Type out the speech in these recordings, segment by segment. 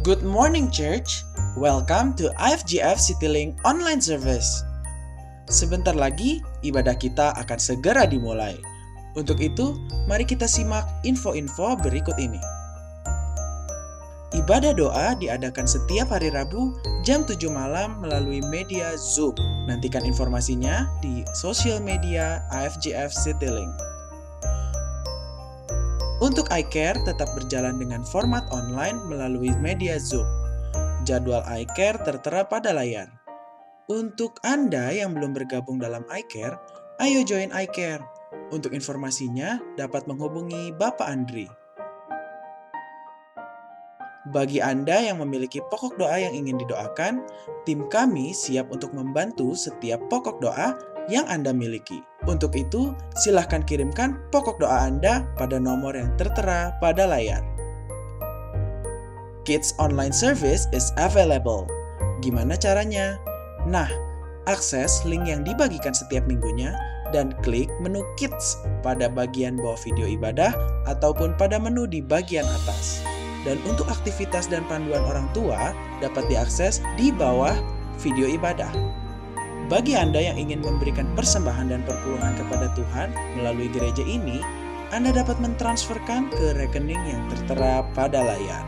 Good morning, church. Welcome to IFGF CityLink online service. Sebentar lagi, ibadah kita akan segera dimulai. Untuk itu, mari kita simak info-info berikut ini. Ibadah doa diadakan setiap hari Rabu jam 7 malam melalui media Zoom. Nantikan informasinya di sosial media IFGF CityLink. Untuk iCare tetap berjalan dengan format online melalui media Zoom. Jadwal iCare tertera pada layar. Untuk Anda yang belum bergabung dalam iCare, ayo join iCare. Untuk informasinya dapat menghubungi Bapak Andri. Bagi Anda yang memiliki pokok doa yang ingin didoakan, tim kami siap untuk membantu setiap pokok doa yang Anda miliki. Untuk itu, silahkan kirimkan pokok doa Anda pada nomor yang tertera pada layar. Kids Online Service is available. Gimana caranya? Nah, akses link yang dibagikan setiap minggunya dan klik menu Kids pada bagian bawah video ibadah ataupun pada menu di bagian atas. Dan untuk aktivitas dan panduan orang tua dapat diakses di bawah video ibadah. Bagi Anda yang ingin memberikan persembahan dan perpuluhan kepada Tuhan melalui gereja ini, Anda dapat mentransferkan ke rekening yang tertera pada layar.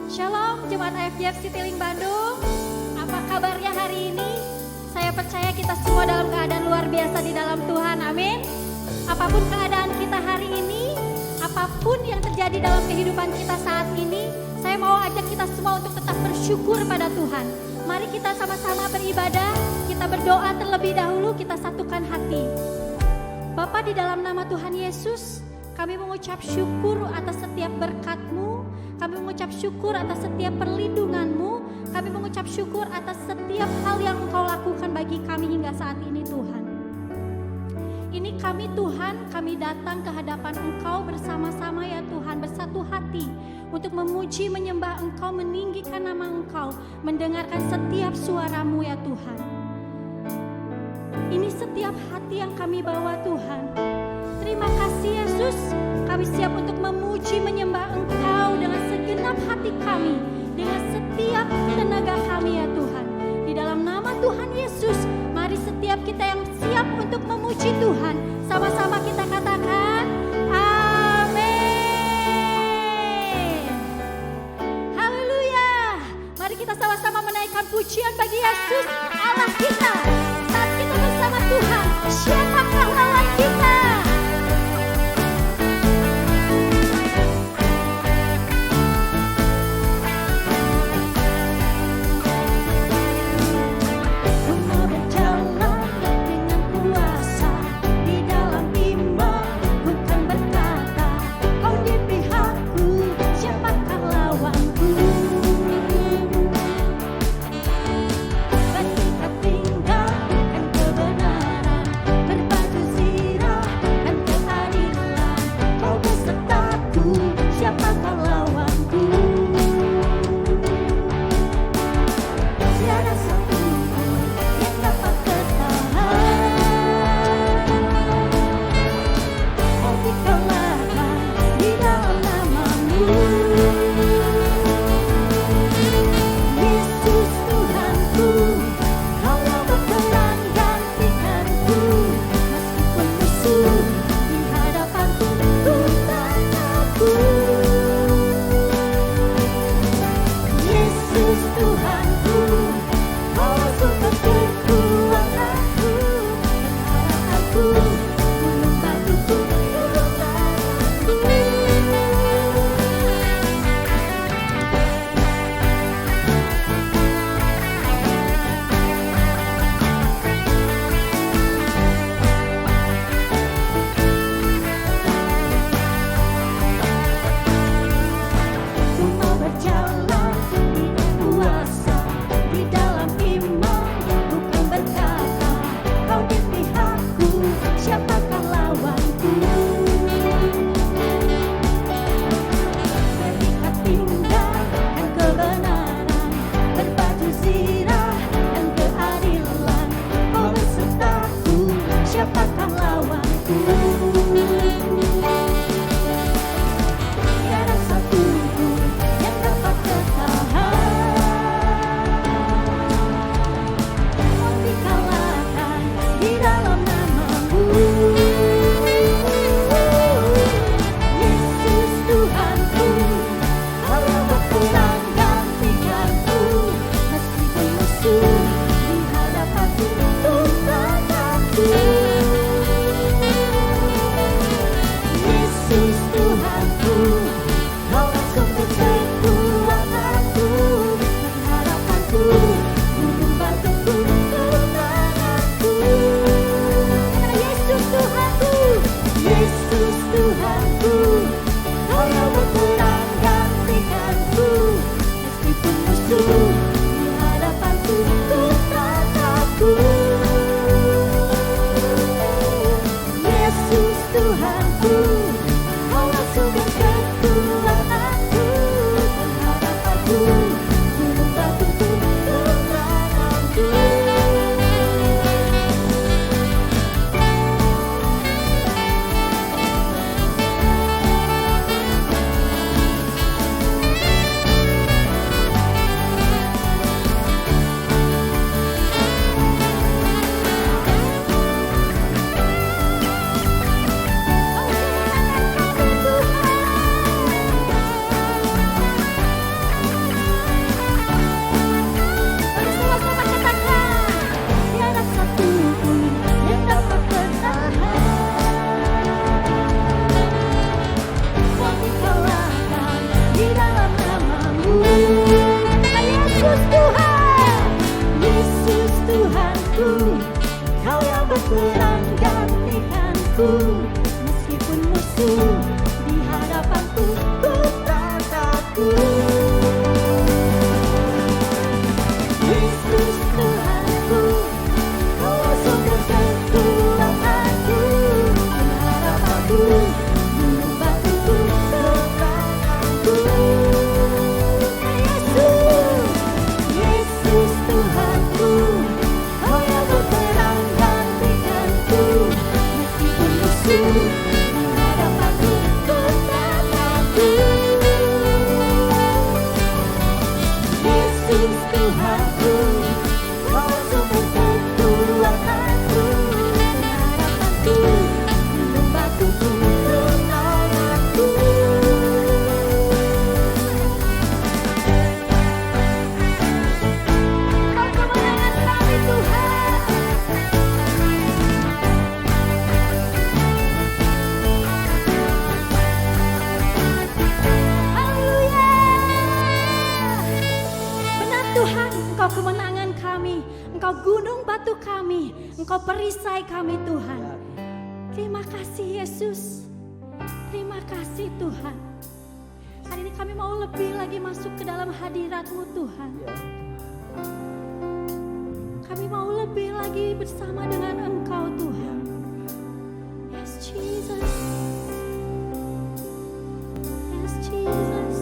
Shalom Jemaat IFGF CityLink Bandung. Apa kabarnya hari ini? Saya percaya kita semua dalam keadaan luar biasa di dalam Tuhan, amin. Apapun keadaan kita hari ini, apapun yang terjadi dalam kehidupan kita saat ini, saya mau ajak kita semua untuk tetap bersyukur pada Tuhan. Mari kita sama-sama beribadah, kita berdoa terlebih dahulu, kita satukan hati. Bapa, di dalam nama Tuhan Yesus, kami mengucap syukur atas setiap berkat-Mu. Kami mengucap syukur atas setiap perlindungan-Mu. Kami mengucap syukur atas setiap hal yang Engkau lakukan bagi kami hingga saat ini, Tuhan. Ini kami, Tuhan, kami datang ke hadapan Engkau bersama-sama ya Tuhan, bersatu hati untuk memuji, menyembah Engkau, meninggikan nama Engkau, mendengarkan setiap suara-Mu ya Tuhan. Ini setiap hati yang kami bawa, Tuhan. Terima kasih Yesus, kami siap untuk memuji, menyembah Engkau dengan segenap hati kami, dengan setiap tenaga kami ya Tuhan. Di dalam nama Tuhan Yesus, mari setiap kita yang siap untuk memuji Tuhan, sama-sama kita katakan, amin. Haleluya. Mari kita sama-sama menaikkan pujian bagi Yesus, Allah kita. Saat kita bersama Tuhan, siapakah lawan kita? Tuhanku, Kaulah sumber kekuatanku, pengharapanku, gunung batuku, kemenanganku. Kau yang berperang gantikanku, meskipun musuh di hadapanku, ku tak takut. Yesus Tuhanku, Kau sumber kekuatanku, pengharapanku, gunung batuku, kemenanganku. Yesus Tuhanku, Kau yang berperang gantikanku, meskipun musuh di hadapanku, ku tak takut. Yesus Tuhanku, Kau sumber kekuatanku, pengharapanku, gunung batuku, kemenanganku. Kau kemenangan kami Tuhan. Haleluya. Benar Tuhan, Engkau kemenangan kami, Engkau gunung batu kami, Engkau perisai kami Tuhan. Terima kasih Yesus. Terima kasih Tuhan. Hari ini kami mau lebih lagi masuk ke dalam hadirat-Mu Tuhan. Kami mau lebih lagi bersama dengan Engkau Tuhan. Yes Jesus. Yes Jesus.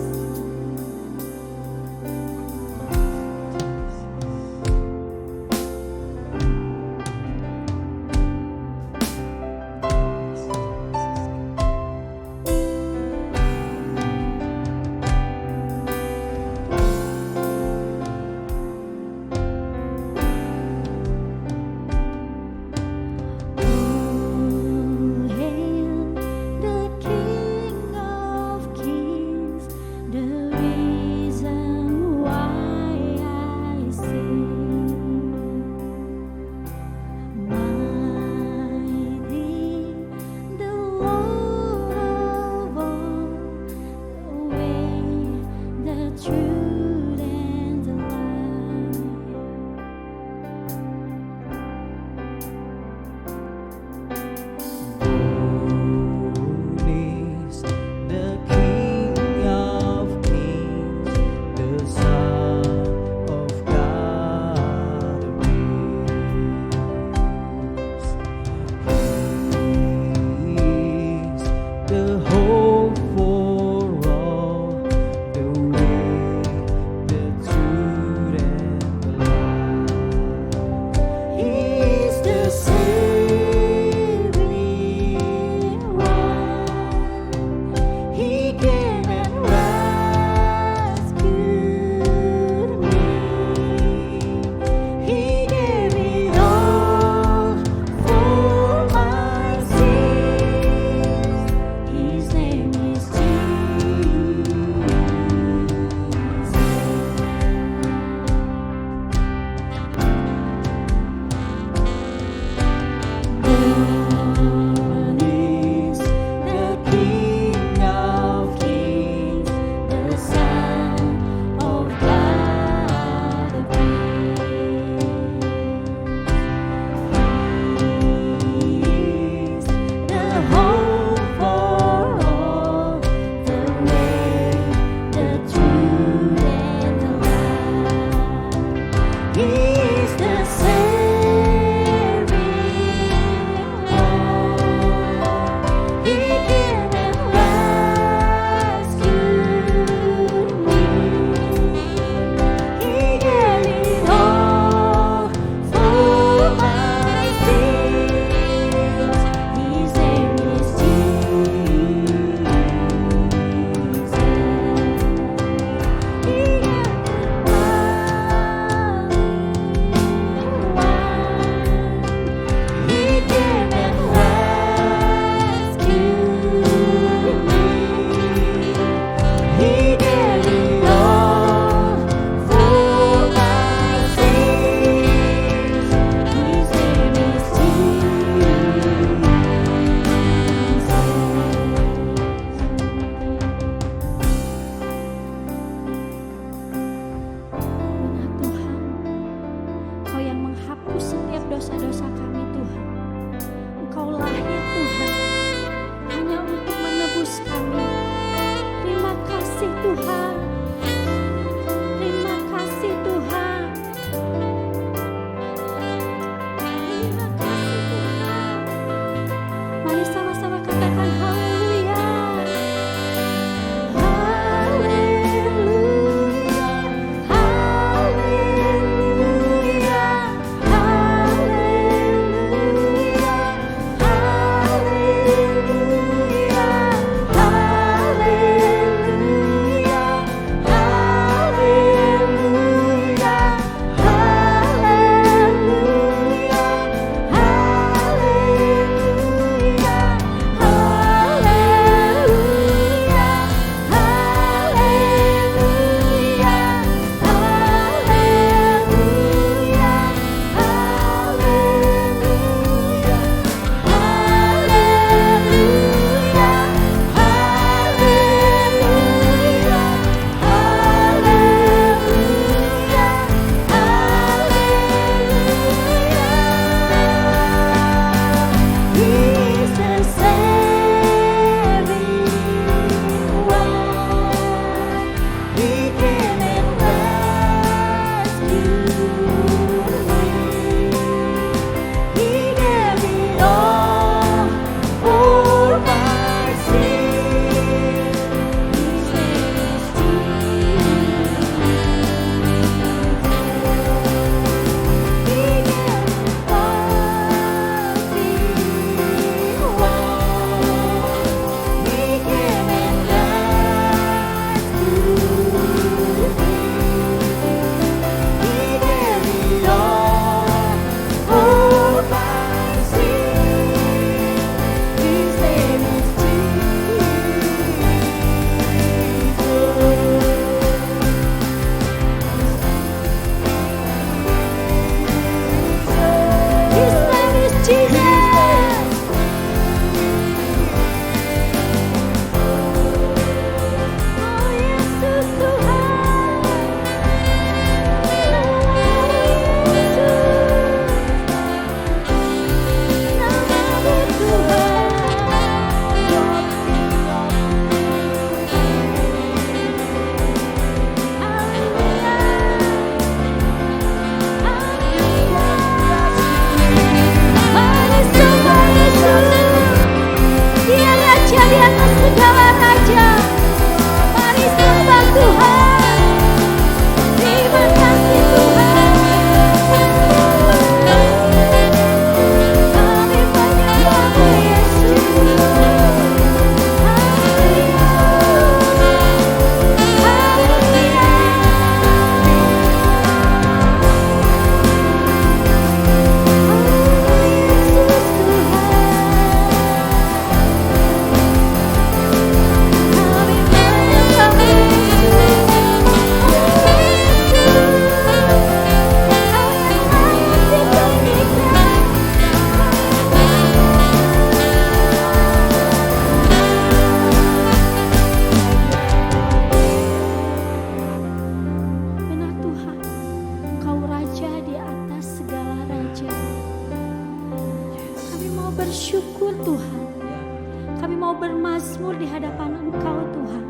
bermazmur di hadapan Engkau Tuhan.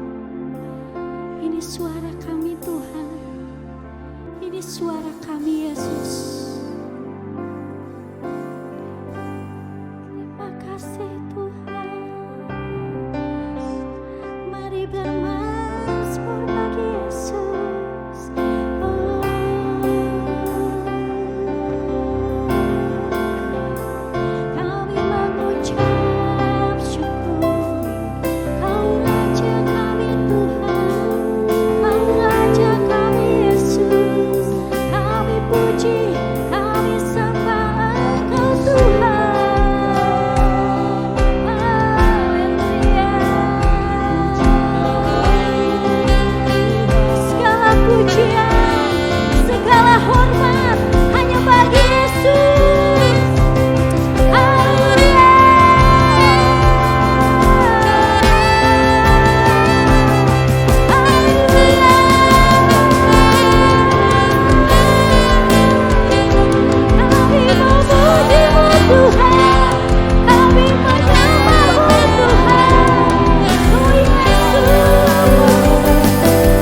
Ini suara kami Tuhan, ini suara kami Yesus. Terima kasih Tuhan. Mari bermazmur bagi Yesus. Kami mengucap syukur, Kau Raja kami Tuhan, Kau Raja kami Yesus. Kami puji, kami sembah Engkau Tuhan. Haleluya. Segala pujian, segala hormat hanya bagi Yesus. Haleluya. Haleluya. Kami memuji-Mu Tuhan, kami menyembah-Mu Tuhan. Oh Yesus,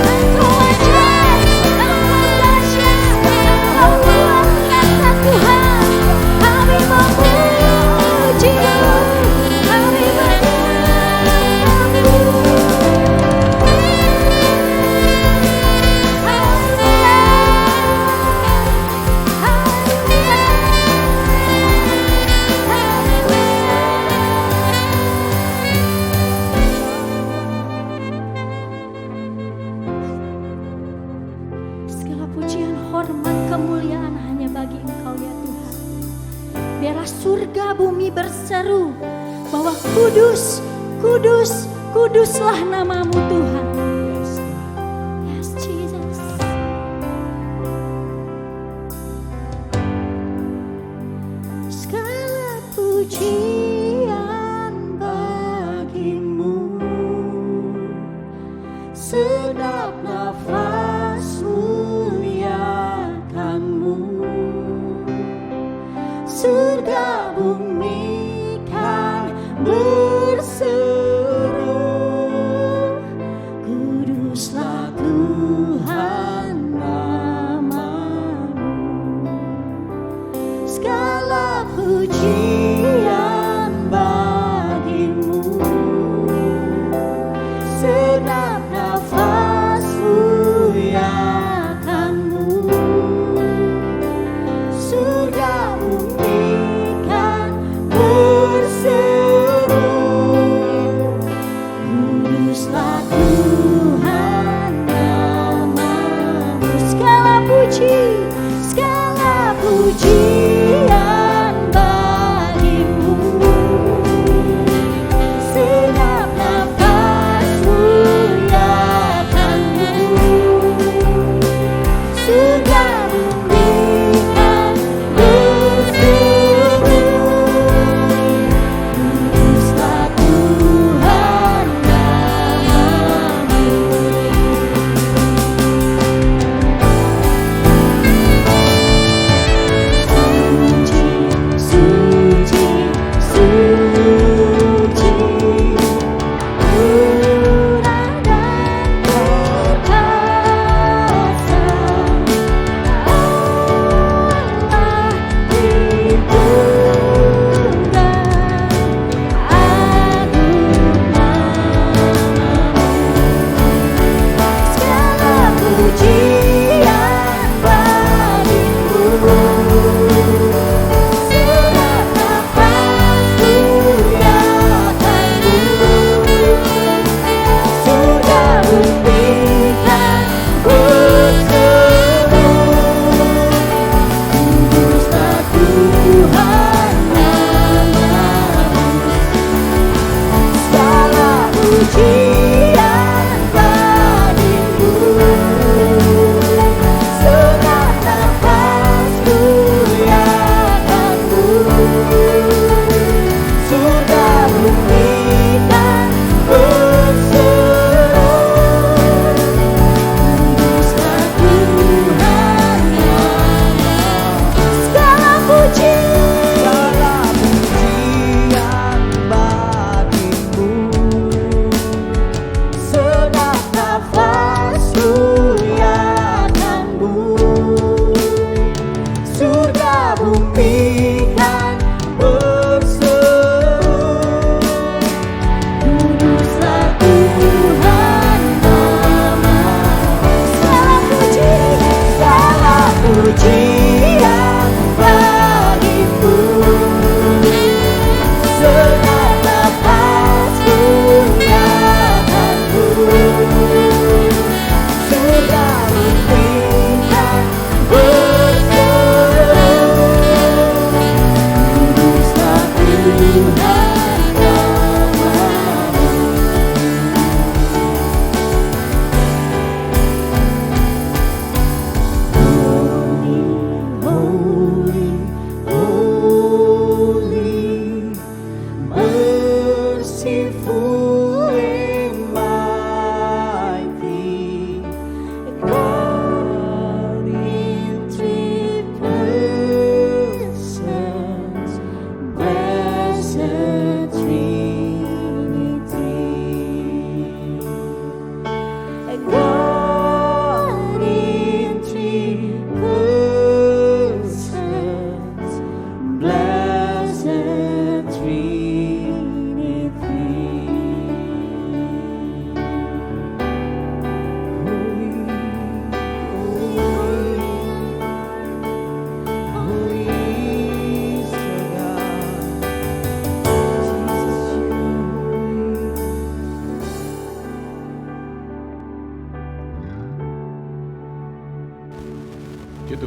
Engkau ajaib, Engkau dahsyat, Engkau luar biasa Tuhan. Kami memuji-Mu, kami menyembah-Mu. Segala pujian, hormat, kemuliaan hanya bagi Engkau ya Tuhan. Biarlah surga bumi berseru bahwa kudus, kudus, kuduslah nama-Mu Tuhan. Yes Jesus. Segala pujian bagi-Mu, sedap nafas muliakan-Mu. Surga bumi kan berseru, kuduslah Tuhan nama-Mu. Segala pujian bagi-Mu, sedap nafas muliakan-Mu. Surga bumi kan berseru, kuduslah Tuhan nama-Mu. Segala puji, segala pujian bagi-Mu, sedap nafas muliakan-Mu. Surga bumi kan berseru, kuduslah Tuhan nama-Mu. Suci, suci, murah dan perkasa, Allah di tunggal, agung nama-Mu. Segala pujian bagi-Mu, sedap nafas muliakan-Mu. Surga bumi kan berseru, kuduslah Tuhan nama-Mu. Segala pujian bagi-Mu, sedap nafas muliakan-Mu. Surga bumi kan berseru, kuduslah Tuhan nama-Mu. Segala pujian Segala pujian bagi-Mu,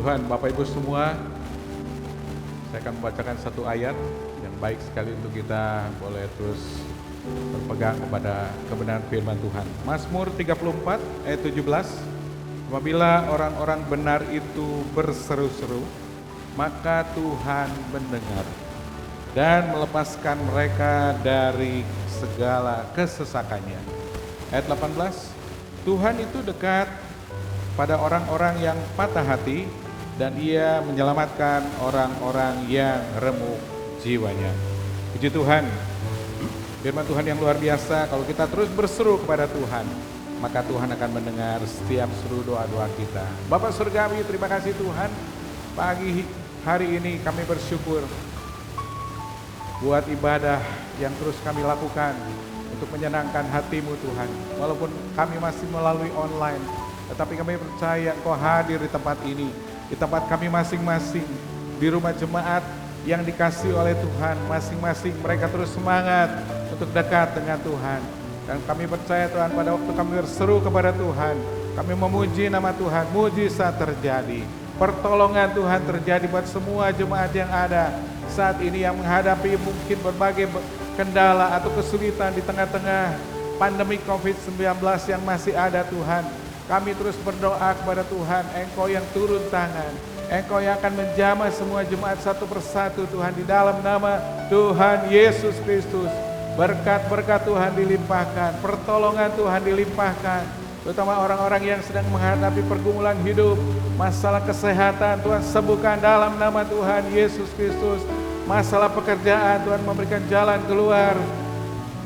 Tuhan, Bapak Ibu semua, saya akan membacakan satu ayat yang baik sekali untuk kita boleh terus berpegang kepada kebenaran firman Tuhan. Mazmur 34 ayat 17, apabila orang-orang benar itu berseru-seru, maka Tuhan mendengar dan melepaskan mereka dari segala kesesakannya. Ayat 18, Tuhan itu dekat pada orang-orang yang patah hati dan Ia menyelamatkan orang-orang yang remuk jiwanya. Puji Tuhan, firman Tuhan yang luar biasa. Kalau kita terus berseru kepada Tuhan, maka Tuhan akan mendengar setiap seru doa-doa kita. Bapak Surgawi, terima kasih Tuhan. Pagi hari ini kami bersyukur buat ibadah yang terus kami lakukan untuk menyenangkan hati-Mu Tuhan. Walaupun kami masih melalui online, tetapi kami percaya Engkau hadir di tempat ini, di tempat kami masing-masing, di rumah jemaat yang dikasih oleh Tuhan. Masing-masing mereka terus semangat untuk dekat dengan Tuhan. Dan kami percaya Tuhan, pada waktu kami berseru kepada Tuhan, kami memuji nama Tuhan, mujizat terjadi. Pertolongan Tuhan terjadi buat semua jemaat yang ada saat ini yang menghadapi mungkin berbagai kendala atau kesulitan di tengah-tengah pandemi COVID-19 yang masih ada Tuhan. Kami terus berdoa kepada Tuhan, Engkau yang turun tangan, Engkau yang akan menjamah semua jemaat satu persatu Tuhan, di dalam nama Tuhan Yesus Kristus. Berkat-berkat Tuhan dilimpahkan, pertolongan Tuhan dilimpahkan, terutama orang-orang yang sedang menghadapi pergumulan hidup, masalah kesehatan Tuhan sembuhkan dalam nama Tuhan Yesus Kristus. Masalah pekerjaan Tuhan memberikan jalan keluar,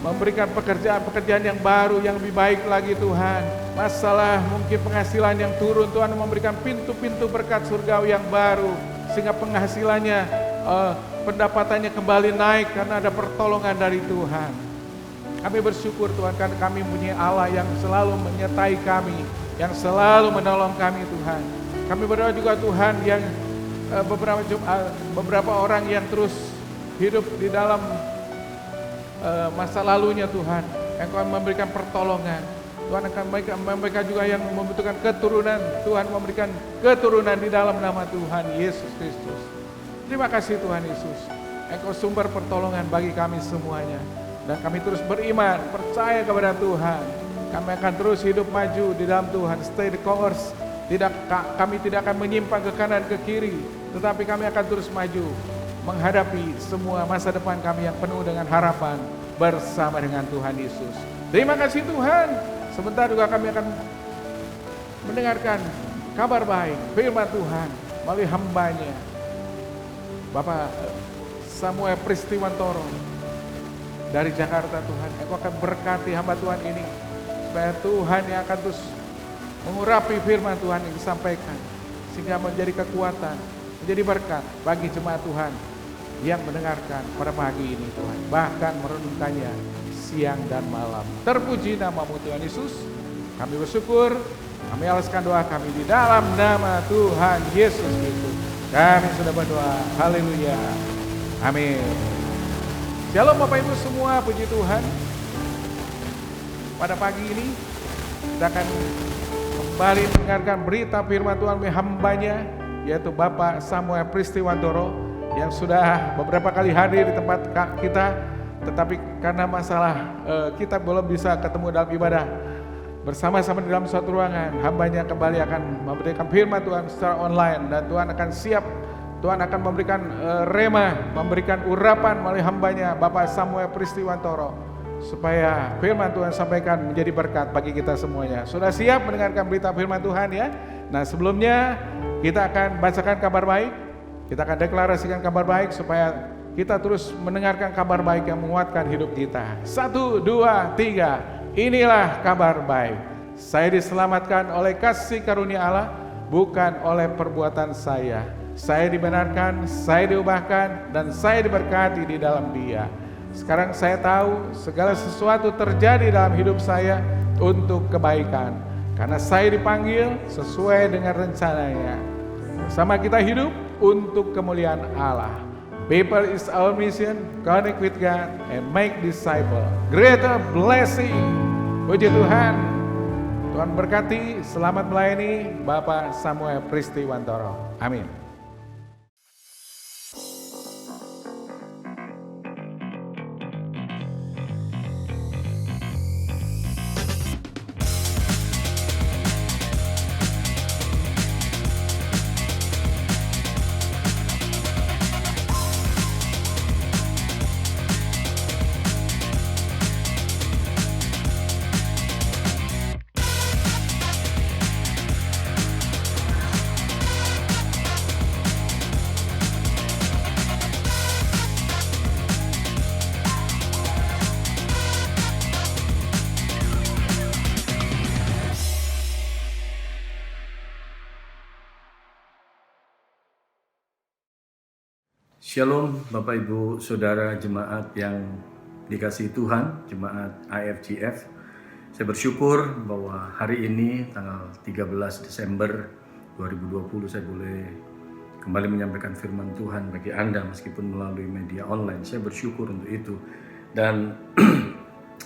memberikan pekerjaan-pekerjaan yang baru, yang lebih baik lagi Tuhan. Masalah mungkin penghasilan yang turun, Tuhan memberikan pintu-pintu berkat surgawi yang baru, sehingga penghasilannya, pendapatannya kembali naik karena ada pertolongan dari Tuhan. Kami bersyukur Tuhan, karena kami punya Allah yang selalu menyertai kami, yang selalu menolong kami Tuhan. Kami berdoa juga Tuhan, yang beberapa orang yang terus hidup di dalam masa lalunya Tuhan, Engkau memberikan pertolongan. Tuhan akan memberikan juga yang membutuhkan keturunan. Tuhan memberikan keturunan di dalam nama Tuhan Yesus Kristus. Terima kasih Tuhan Yesus. Engkau sumber pertolongan bagi kami semuanya. Dan kami terus beriman, percaya kepada Tuhan. Kami akan terus hidup maju di dalam Tuhan. Stay the course. Kami tidak akan menyimpang ke kanan ke kiri, tetapi kami akan terus maju menghadapi semua masa depan kami yang penuh dengan harapan bersama dengan Tuhan Yesus. Terima kasih Tuhan. Sebentar juga kami akan mendengarkan kabar baik, firman Tuhan melalui hambanya, Bapak Samuel Pristiwantoro dari Jakarta Tuhan. Engkau akan berkati hamba Tuhan ini, supaya Tuhan yang akan terus mengurapi firman Tuhan yang disampaikan, sehingga menjadi kekuatan, menjadi berkat bagi jemaat Tuhan yang mendengarkan pada pagi ini Tuhan, bahkan merenungkannya siang dan malam. Terpuji nama-Mu Tuhan Yesus. Kami bersyukur, kami alaskan doa kami di dalam nama Tuhan Yesus Kristus. Kami sudah berdoa. Haleluya. Amin. Shalom Bapak Ibu semua, puji Tuhan. Pada pagi ini kita akan kembali mendengarkan berita firman Tuhan oleh hambanya, yaitu Bapak Samuel Pristiwantoro, yang sudah beberapa kali hadir di tempat kita, tetapi karena masalah kita belum bisa ketemu dalam ibadah bersama-sama di dalam suatu ruangan, hambanya kembali akan memberikan firman Tuhan secara online, dan Tuhan akan siap. Tuhan akan memberikan rema, memberikan urapan melalui hambanya Bapak Samuel Pristiwantoro, supaya firman Tuhan sampaikan menjadi berkat bagi kita semuanya. Sudah siap mendengarkan berita firman Tuhan ya? Nah, sebelumnya kita akan bacakan kabar baik, kita akan deklarasikan kabar baik supaya kita terus mendengarkan kabar baik yang menguatkan hidup kita. 1, 2, 3. Inilah kabar baik. Saya diselamatkan oleh kasih karunia Allah, bukan oleh perbuatan saya. Saya dibenarkan, saya diubahkan, dan saya diberkati di dalam Dia. Sekarang saya tahu segala sesuatu terjadi dalam hidup saya untuk kebaikan, karena saya dipanggil sesuai dengan rencananya. Bersama kita hidup untuk kemuliaan Allah. People is our mission, connect with God and make disciple. Greater blessing. Puji Tuhan. Tuhan berkati, selamat melayani Bapak Samuel Pristiwantoro. Amin. Shalom Bapak Ibu Saudara jemaat yang dikasihi Tuhan, jemaat IFGF. Saya bersyukur bahwa hari ini tanggal 13 Desember 2020 saya boleh kembali menyampaikan firman Tuhan bagi Anda meskipun melalui media online. Saya bersyukur untuk itu. Dan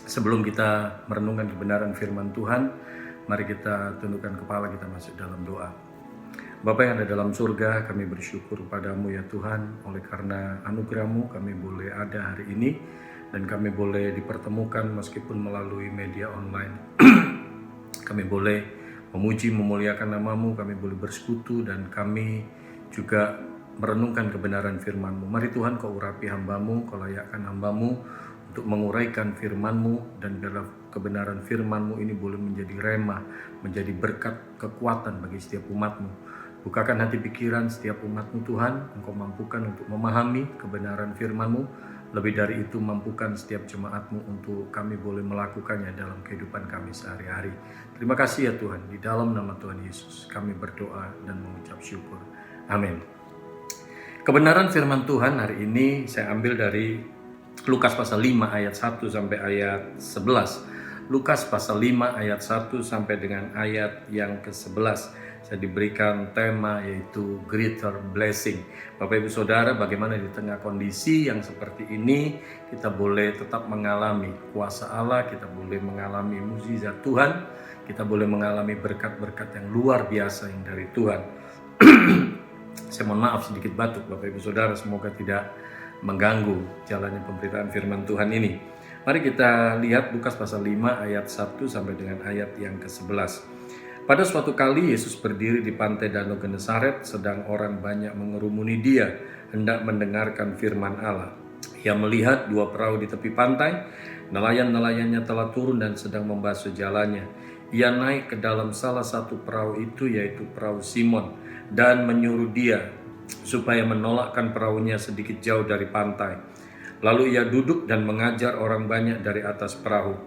sebelum kita merenungkan kebenaran firman Tuhan, mari kita tundukkan kepala, kita masuk dalam doa. Bapa yang ada dalam surga, kami bersyukur padamu ya Tuhan, oleh karena anugerah-Mu kami boleh ada hari ini dan kami boleh dipertemukan meskipun melalui media online. Kami boleh memuji, memuliakan nama-Mu, kami boleh bersekutu dan kami juga merenungkan kebenaran firman-Mu. Mari Tuhan Kau urapi hamba-Mu, Kau layakkan hamba-Mu untuk menguraikan firman-Mu, dan dalam kebenaran firman-Mu ini boleh menjadi remah, menjadi berkat kekuatan bagi setiap umat-Mu. Bukakan hati pikiran setiap umat-Mu Tuhan, Engkau mampukan untuk memahami kebenaran firman-Mu. Lebih dari itu, mampukan setiap jemaat-Mu untuk kami boleh melakukannya dalam kehidupan kami sehari-hari. Terima kasih ya Tuhan, di dalam nama Tuhan Yesus kami berdoa dan mengucap syukur. Amin. Kebenaran firman Tuhan hari ini saya ambil dari Lukas pasal 5 ayat 1 sampai ayat 11. Lukas pasal 5 ayat 1 sampai dengan ayat yang ke-11. Saya diberikan tema yaitu Greater Blessing. Bapak Ibu Saudara, bagaimana di tengah kondisi yang seperti ini kita boleh tetap mengalami kuasa Allah, kita boleh mengalami mukjizat Tuhan, kita boleh mengalami berkat-berkat yang luar biasa yang dari Tuhan. Saya mohon maaf sedikit batuk Bapak Ibu Saudara, semoga tidak mengganggu jalannya pemberitaan firman Tuhan ini. Mari kita lihat Lukas pasal 5 ayat 1 sampai dengan ayat yang ke-11. Pada suatu kali Yesus berdiri di pantai Danau Genesaret, sedang orang banyak mengerumuni Dia hendak mendengarkan firman Allah. Ia melihat dua perahu di tepi pantai, nelayan-nelayannya telah turun dan sedang membasuh jalannya. Ia naik ke dalam salah satu perahu itu, yaitu perahu Simon, dan menyuruh dia supaya menolakkan perahunya sedikit jauh dari pantai. Lalu ia duduk dan mengajar orang banyak dari atas perahu.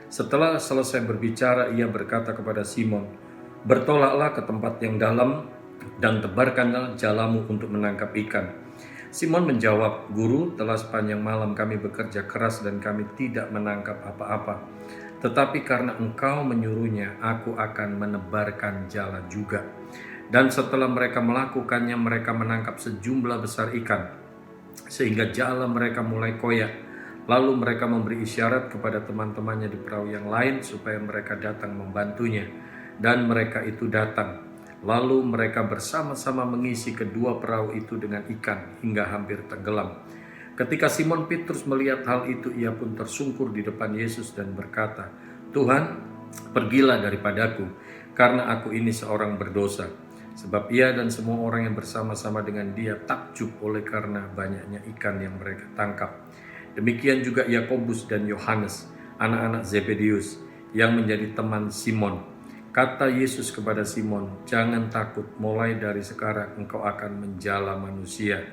Setelah selesai berbicara, ia berkata kepada Simon, "Bertolaklah ke tempat yang dalam dan tebarkanlah jalamu untuk menangkap ikan." Simon menjawab, "Guru, telah sepanjang malam kami bekerja keras dan kami tidak menangkap apa-apa. Tetapi karena Engkau menyuruhnya, aku akan menebarkan jala juga." Dan setelah mereka melakukannya, mereka menangkap sejumlah besar ikan, sehingga jala mereka mulai koyak. Lalu mereka memberi isyarat kepada teman-temannya di perahu yang lain supaya mereka datang membantunya. Dan mereka itu datang. Lalu mereka bersama-sama mengisi kedua perahu itu dengan ikan hingga hampir tenggelam. Ketika Simon Petrus melihat hal itu, ia pun tersungkur di depan Yesus dan berkata, "Tuhan, pergilah daripadaku, karena aku ini seorang berdosa." Sebab ia dan semua orang yang bersama-sama dengan dia takjub oleh karena banyaknya ikan yang mereka tangkap. Demikian juga Yakobus dan Yohanes, anak-anak Zebedeus, yang menjadi teman Simon. Kata Yesus kepada Simon, "Jangan takut, mulai dari sekarang engkau akan menjala manusia."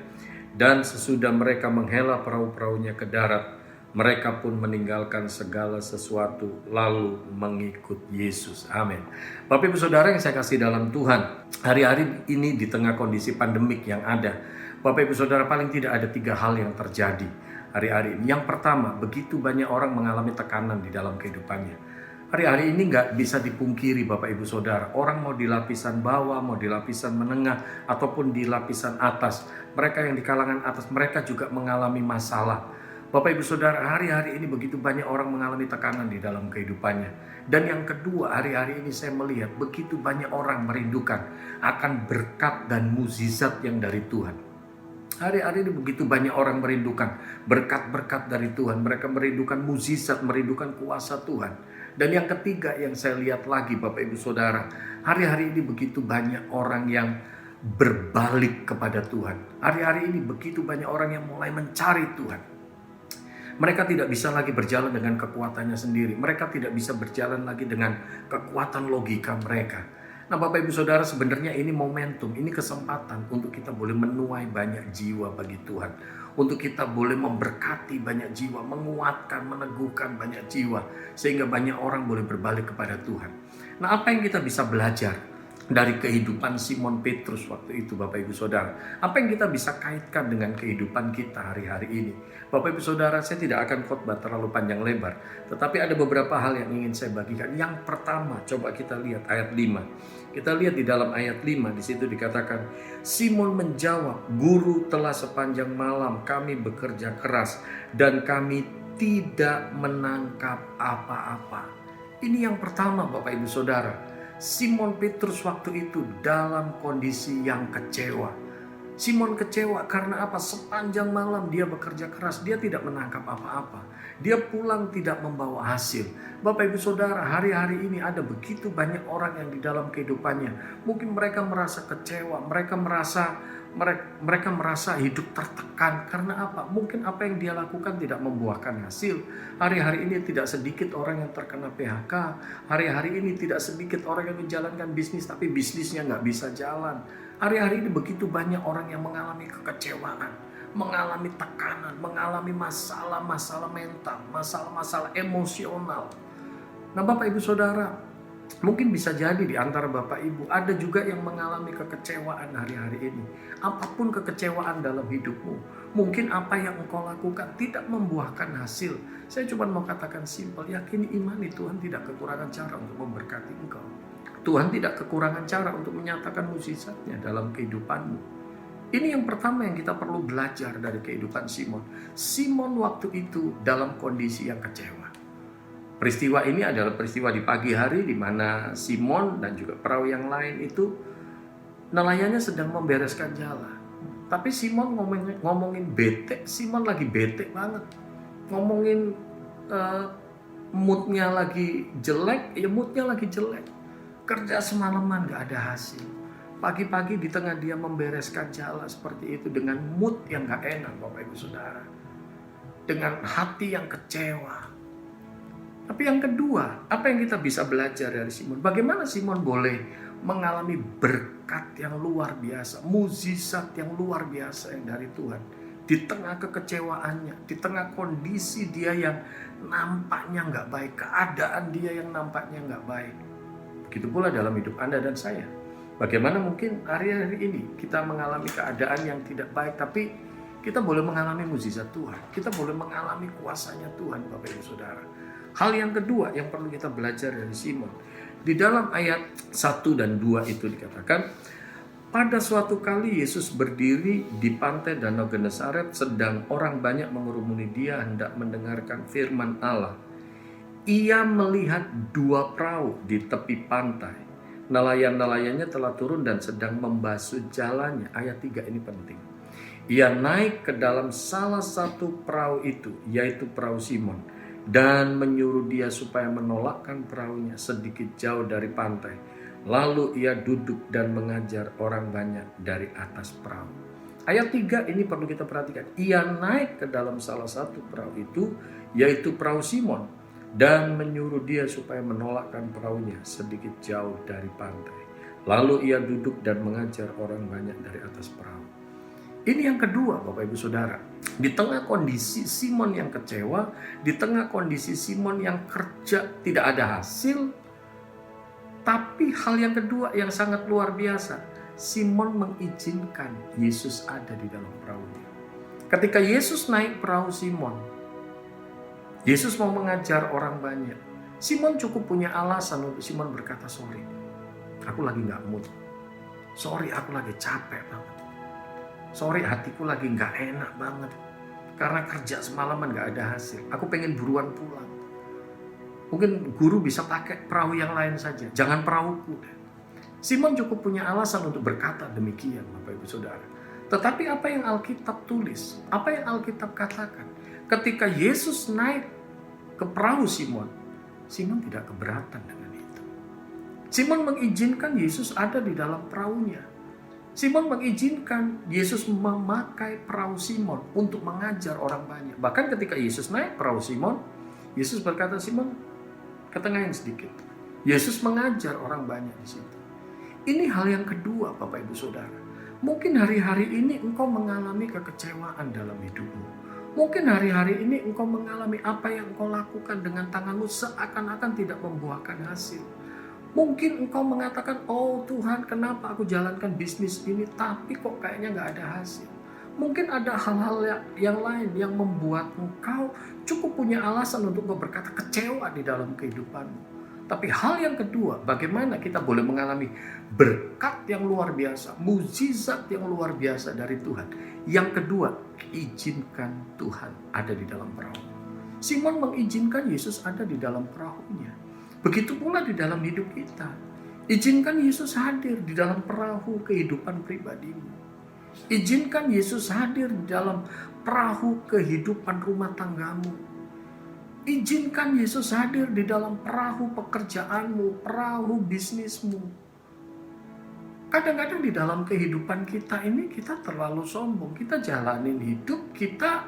Dan sesudah mereka menghela perahu-perahunya ke darat, mereka pun meninggalkan segala sesuatu lalu mengikut Yesus. Amin. Bapak Ibu Saudara yang saya kasih dalam Tuhan, hari-hari ini di tengah kondisi pandemik yang ada, Bapak Ibu Saudara, paling tidak ada 3 hal yang terjadi hari-hari ini. Yang pertama, begitu banyak orang mengalami tekanan di dalam kehidupannya. Hari-hari ini nggak bisa dipungkiri Bapak Ibu Saudara, orang mau di lapisan bawah, mau di lapisan menengah, ataupun di lapisan atas. Mereka yang di kalangan atas, mereka juga mengalami masalah. Bapak Ibu Saudara, hari-hari ini begitu banyak orang mengalami tekanan di dalam kehidupannya. Dan yang kedua, hari-hari ini saya melihat begitu banyak orang merindukan akan berkat dan mukjizat yang dari Tuhan. Hari-hari ini begitu banyak orang merindukan berkat-berkat dari Tuhan. Mereka merindukan mukjizat, merindukan kuasa Tuhan. Dan yang ketiga yang saya lihat lagi Bapak Ibu Saudara, hari-hari ini begitu banyak orang yang berbalik kepada Tuhan. Hari-hari ini begitu banyak orang yang mulai mencari Tuhan. Mereka tidak bisa lagi berjalan dengan kekuatannya sendiri. Mereka tidak bisa berjalan lagi dengan kekuatan logika mereka. Nah Bapak Ibu Saudara, sebenarnya ini momentum, ini kesempatan untuk kita boleh menuai banyak jiwa bagi Tuhan. Untuk kita boleh memberkati banyak jiwa, menguatkan, meneguhkan banyak jiwa. Sehingga banyak orang boleh berbalik kepada Tuhan. Nah apa yang kita bisa belajar dari kehidupan Simon Petrus waktu itu Bapak Ibu Saudara? Apa yang kita bisa kaitkan dengan kehidupan kita hari-hari ini? Bapak Ibu Saudara, saya tidak akan khotbah terlalu panjang lebar, tetapi ada beberapa hal yang ingin saya bagikan. Yang pertama, coba kita lihat ayat 5. Kita lihat di dalam ayat 5, di situ dikatakan, Simon menjawab, Guru, telah sepanjang malam kami bekerja keras dan kami tidak menangkap apa-apa. Ini yang pertama Bapak Ibu Saudara. Simon Petrus waktu itu dalam kondisi yang kecewa. Simon kecewa karena apa? Sepanjang malam dia bekerja keras, dia tidak menangkap apa-apa. Dia pulang tidak membawa hasil. Bapak Ibu Saudara, hari-hari ini ada begitu banyak orang yang di dalam kehidupannya. Mungkin mereka merasa kecewa, mereka merasa hidup tertekan. Karena apa? Mungkin apa yang dia lakukan tidak membuahkan hasil. Hari-hari ini tidak sedikit orang yang terkena PHK. Hari-hari ini tidak sedikit orang yang menjalankan bisnis tapi bisnisnya nggak bisa jalan. Hari-hari ini begitu banyak orang yang mengalami kekecewaan, mengalami tekanan, mengalami masalah-masalah mental, masalah-masalah emosional. Nah Bapak Ibu Saudara, mungkin bisa jadi di antara Bapak Ibu ada juga yang mengalami kekecewaan hari-hari ini. Apapun kekecewaan dalam hidupmu, mungkin apa yang engkau lakukan tidak membuahkan hasil. Saya cuma mau katakan simpel, yakini imani Tuhan tidak kekurangan cara untuk memberkati engkau. Tuhan tidak kekurangan cara untuk menyatakan mukjizatnya dalam kehidupanmu. Ini yang pertama yang kita perlu belajar dari kehidupan Simon. Simon waktu itu dalam kondisi yang kecewa. Peristiwa ini adalah peristiwa di pagi hari di mana Simon dan juga perahu yang lain itu nelayannya sedang membereskan jala. Tapi Simon ngomongin bete, Simon lagi bete banget. Ngomongin moodnya lagi jelek, ya moodnya lagi jelek. Kerja semalaman gak ada hasil. Pagi-pagi di tengah dia membereskan jala seperti itu dengan mood yang gak enak Bapak Ibu Saudara. Dengan hati yang kecewa. Tapi yang kedua, apa yang kita bisa belajar dari Simon? Bagaimana Simon boleh mengalami berkat yang luar biasa, mukjizat yang luar biasa yang dari Tuhan. Di tengah kekecewaannya, di tengah kondisi dia yang nampaknya gak baik, keadaan dia yang nampaknya gak baik. Begitu pula dalam hidup Anda dan saya. Bagaimana mungkin hari-hari ini kita mengalami keadaan yang tidak baik, tapi kita boleh mengalami mukjizat Tuhan. Kita boleh mengalami kuasanya Tuhan Bapak Ibu Saudara. Hal yang kedua yang perlu kita belajar dari Simon. Di dalam ayat 1 dan 2 itu dikatakan, pada suatu kali Yesus berdiri di pantai Danau Genesaret, sedang orang banyak mengerumuni dia hendak mendengarkan firman Allah. Ia melihat dua perahu di tepi pantai. Nelayan-nelayannya telah turun dan sedang membasuh jalannya. Ayat 3 ini penting. Ia naik ke dalam salah satu perahu itu, yaitu perahu Simon, dan menyuruh dia supaya menolakkan perahunya sedikit jauh dari pantai. Lalu ia duduk dan mengajar orang banyak dari atas perahu. Ayat 3 ini perlu kita perhatikan. Ia naik ke dalam salah satu perahu itu, yaitu perahu Simon, dan menyuruh dia supaya menolakkan perahunya sedikit jauh dari pantai. Lalu ia duduk dan mengajar orang banyak dari atas perahu. Ini yang kedua Bapak Ibu Saudara. Di tengah kondisi Simon yang kecewa, di tengah kondisi Simon yang kerja tidak ada hasil, tapi hal yang kedua yang sangat luar biasa, Simon mengizinkan Yesus ada di dalam perahunya. Ketika Yesus naik perahu Simon, Yesus mau mengajar orang banyak. Simon cukup punya alasan untuk Simon berkata, sorry, aku lagi gak mood. Sorry, aku lagi capek banget. Sorry, hatiku lagi gak enak banget. karena kerja semalaman gak ada hasil. Aku pengen buruan pulang. Mungkin guru bisa pakai perahu yang lain saja, jangan perahuku. Simon cukup punya alasan untuk berkata demikian, Bapak Ibu Saudara. Tetapi apa yang Alkitab tulis, apa yang Alkitab katakan, ketika Yesus naik ke perahu Simon, Simon tidak keberatan dengan itu. Simon mengizinkan Yesus ada di dalam perahunya. Simon mengizinkan Yesus memakai perahu Simon untuk mengajar orang banyak. Bahkan ketika Yesus naik perahu Simon, Yesus berkata, Simon, ketengahin sedikit. Yesus mengajar orang banyak di situ. Ini hal yang kedua, Bapak Ibu Saudara. Mungkin hari-hari ini engkau mengalami kekecewaan dalam hidupmu. Mungkin hari-hari ini engkau mengalami apa yang engkau lakukan dengan tanganmu seakan-akan tidak membuahkan hasil. Mungkin engkau mengatakan, oh Tuhan, kenapa aku jalankan bisnis ini tapi kok kayaknya gak ada hasil. Mungkin ada hal-hal yang lain yang membuat engkau cukup punya alasan untuk berkata kecewa di dalam kehidupanmu. Tapi hal yang kedua, bagaimana kita boleh mengalami berkat yang luar biasa, mukjizat yang luar biasa dari Tuhan. Yang kedua, izinkan Tuhan ada di dalam perahu. Simon mengizinkan Yesus ada di dalam perahunya. Begitu pula di dalam hidup kita. Izinkan Yesus hadir di dalam perahu kehidupan pribadimu. Izinkan Yesus hadir di dalam perahu kehidupan rumah tanggamu. Izinkan Yesus hadir di dalam perahu pekerjaanmu, perahu bisnismu. Kadang-kadang di dalam kehidupan kita ini kita terlalu sombong. Kita jalanin hidup, kita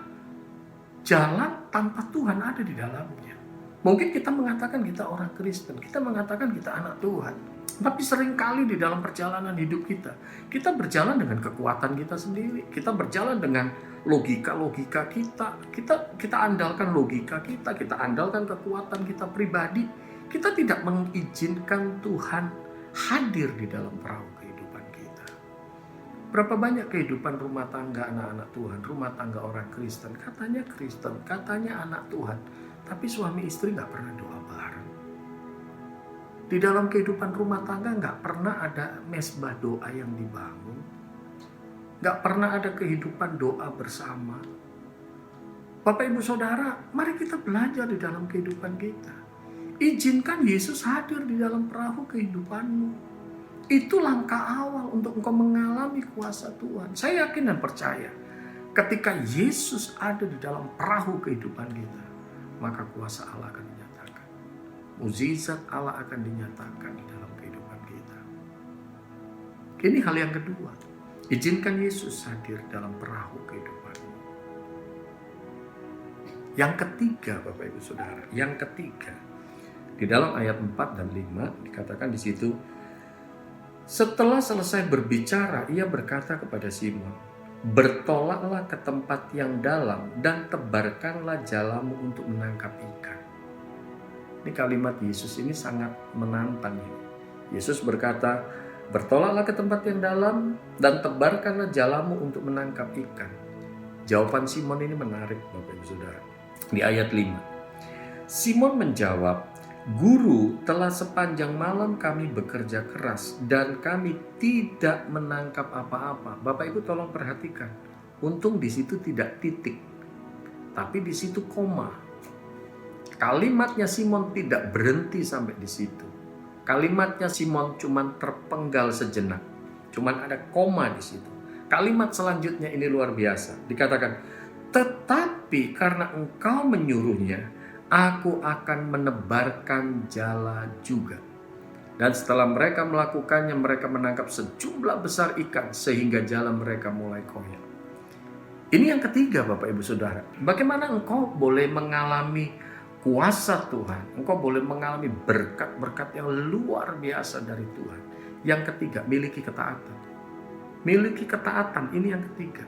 jalan tanpa Tuhan ada di dalamnya. Mungkin kita mengatakan kita orang Kristen, kita mengatakan kita anak Tuhan. Tapi seringkali di dalam perjalanan hidup kita berjalan dengan kekuatan kita sendiri. Kita berjalan dengan logika-logika kita. Kita andalkan logika kita andalkan kekuatan kita pribadi. Kita tidak mengizinkan Tuhan hadir di dalam perahu kehidupan kita. Berapa banyak kehidupan rumah tangga anak-anak Tuhan, rumah tangga orang Kristen, katanya anak Tuhan. Tapi suami istri gak pernah doa bareng. Di dalam kehidupan rumah tangga gak pernah ada mesbah doa yang dibangun. Gak pernah ada kehidupan doa bersama. Bapak Ibu Saudara, mari kita belajar di dalam kehidupan kita. Izinkan Yesus hadir di dalam perahu kehidupanmu. Itu langkah awal untuk engkau mengalami kuasa Tuhan. Saya yakin dan percaya, ketika Yesus ada di dalam perahu kehidupan kita, maka kuasa Allah akan dinyatakan. Mukjizat Allah akan dinyatakan di dalam kehidupan kita. Ini hal yang kedua. Izinkan Yesus hadir dalam perahu kehidupanmu. Yang ketiga, Bapak Ibu Saudara, yang ketiga. Di dalam ayat 4 dan 5 dikatakan di situ, setelah selesai berbicara, ia berkata kepada Simon, bertolaklah ke tempat yang dalam dan tebarkanlah jalamu untuk menangkap ikan. Ini kalimat Yesus ini sangat menantang. Yesus berkata, bertolaklah ke tempat yang dalam dan tebarkanlah jalamu untuk menangkap ikan. Jawaban Simon ini menarik, Bapak Ibu Saudara. Di ayat 5. Simon menjawab, Guru, telah sepanjang malam kami bekerja keras dan kami tidak menangkap apa-apa. Bapak Ibu tolong perhatikan. Untung di situ tidak titik, tapi di situ koma. Kalimatnya Simon tidak berhenti sampai di situ. Kalimatnya Simon cuma terpenggal sejenak. Cuma ada koma di situ. Kalimat selanjutnya ini luar biasa. Dikatakan, tetapi karena engkau menyuruhnya, aku akan menebarkan jala juga. Dan setelah mereka melakukannya, mereka menangkap sejumlah besar ikan sehingga jala mereka mulai koyak. Ini yang ketiga, Bapak Ibu Saudara. Bagaimana engkau boleh mengalami kuasa Tuhan? Engkau boleh mengalami berkat-berkat yang luar biasa dari Tuhan. Yang ketiga, miliki ketaatan. Miliki ketaatan, ini yang ketiga.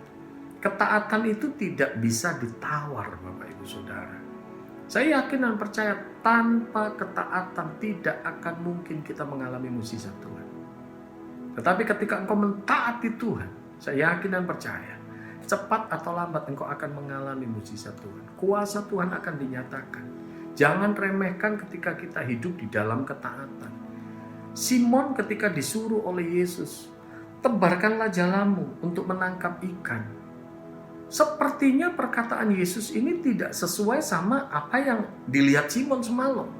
Ketaatan itu tidak bisa ditawar, Bapak Ibu Saudara. Saya yakin dan percaya tanpa ketaatan tidak akan mungkin kita mengalami mukjizat Tuhan. Tetapi ketika engkau mentaati Tuhan, saya yakin dan percaya, cepat atau lambat engkau akan mengalami mukjizat Tuhan. Kuasa Tuhan akan dinyatakan. Jangan remehkan ketika kita hidup di dalam ketaatan. Simon ketika disuruh oleh Yesus, tebarkanlah jalamu untuk menangkap ikan. Sepertinya perkataan Yesus ini tidak sesuai sama apa yang dilihat Simon semalam.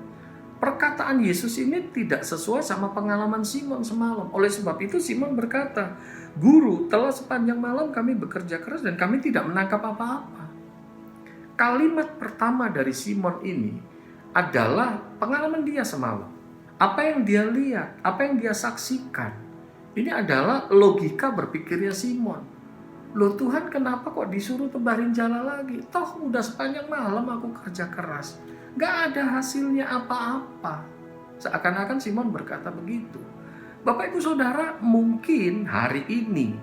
Perkataan Yesus ini tidak sesuai sama pengalaman Simon semalam. Oleh sebab itu Simon berkata, "Guru, telah sepanjang malam kami bekerja keras dan kami tidak menangkap apa-apa." Kalimat pertama dari Simon ini adalah pengalaman dia semalam. Apa yang dia lihat, apa yang dia saksikan. Ini adalah logika berpikirnya Simon. Loh Tuhan, kenapa kok disuruh tebarin jala lagi? Toh udah sepanjang malam aku kerja keras. Gak ada hasilnya apa-apa. Seakan-akan Simon berkata begitu. Bapak Ibu Saudara, mungkin hari ini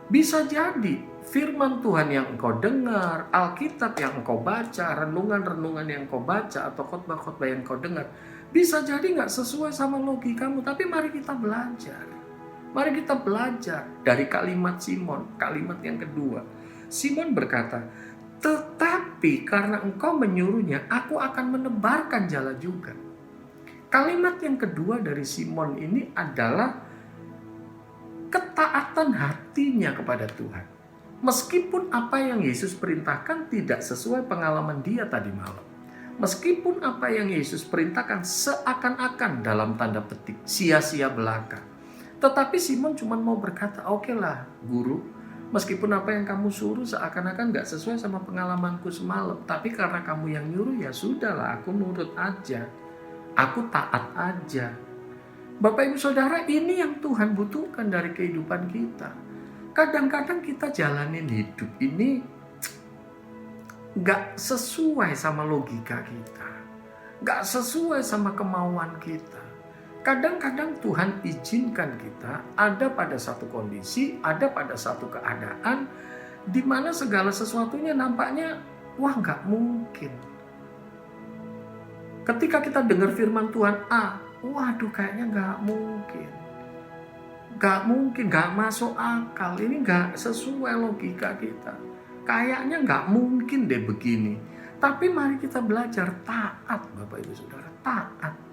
bisa jadi firman Tuhan yang engkau dengar, Alkitab yang engkau baca, renungan-renungan yang engkau baca, atau khotbah-khotbah yang engkau dengar, bisa jadi gak sesuai sama logikamu. Tapi mari kita belajar. Mari kita belajar dari kalimat Simon, kalimat yang kedua. Simon berkata, "Tetapi karena engkau menyuruhnya, aku akan menebarkan jala juga." Kalimat yang kedua dari Simon ini adalah ketaatan hatinya kepada Tuhan. Meskipun apa yang Yesus perintahkan tidak sesuai pengalaman dia tadi malam. Meskipun apa yang Yesus perintahkan seakan-akan dalam tanda petik sia-sia belaka. Tetapi Simon cuma mau berkata, "Oke lah guru, meskipun apa yang kamu suruh seakan-akan gak sesuai sama pengalamanku semalam. Tapi karena kamu yang nyuruh, ya sudahlah, aku nurut aja. Aku taat aja." Bapak Ibu Saudara, ini yang Tuhan butuhkan dari kehidupan kita. Kadang-kadang kita jalanin hidup ini gak sesuai sama logika kita. Gak sesuai sama kemauan kita. Kadang-kadang Tuhan izinkan kita ada pada satu kondisi, ada pada satu keadaan, di mana segala sesuatunya nampaknya, wah gak mungkin. Ketika kita dengar firman Tuhan waduh kayaknya gak mungkin. Gak mungkin, gak masuk akal, ini gak sesuai logika kita. Kayaknya gak mungkin deh begini. Tapi mari kita belajar taat, Bapak Ibu Saudara, taat.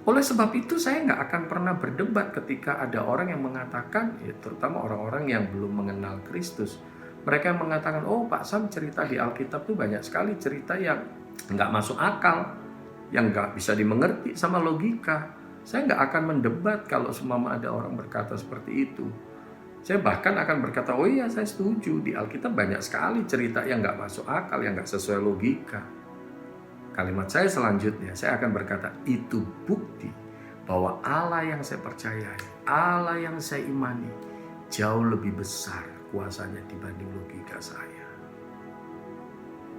Oleh sebab itu saya nggak akan pernah berdebat ketika ada orang yang mengatakan, ya terutama orang-orang yang belum mengenal Kristus. Mereka yang mengatakan, "Oh Pak Sam, cerita di Alkitab tuh banyak sekali cerita yang nggak masuk akal, yang nggak bisa dimengerti sama logika." Saya nggak akan mendebat kalau seumpama ada orang berkata seperti itu. Saya bahkan akan berkata, "Oh iya, saya setuju, di Alkitab banyak sekali cerita yang nggak masuk akal, yang nggak sesuai logika." Kalimat saya selanjutnya, saya akan berkata, itu bukti bahwa Allah yang saya percayai, Allah yang saya imani, jauh lebih besar kuasanya dibanding logika saya.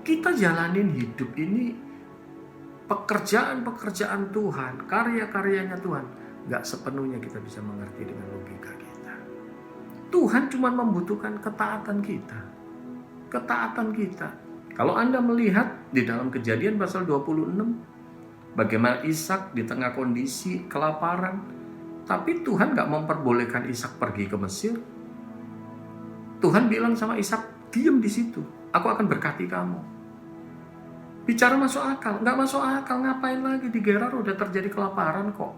Kita jalanin hidup ini, pekerjaan-pekerjaan Tuhan, karya-karyanya Tuhan, gak sepenuhnya kita bisa mengerti dengan logika kita. Tuhan cuma membutuhkan ketaatan kita. Ketaatan kita. Kalau Anda melihat di dalam Kejadian pasal 26, bagaimana Ishak di tengah kondisi kelaparan, tapi Tuhan gak memperbolehkan Ishak pergi ke Mesir. Tuhan bilang sama Ishak, "Diam di situ, aku akan berkati kamu." Bicara masuk akal, gak masuk akal, ngapain lagi di Gerar udah terjadi kelaparan kok.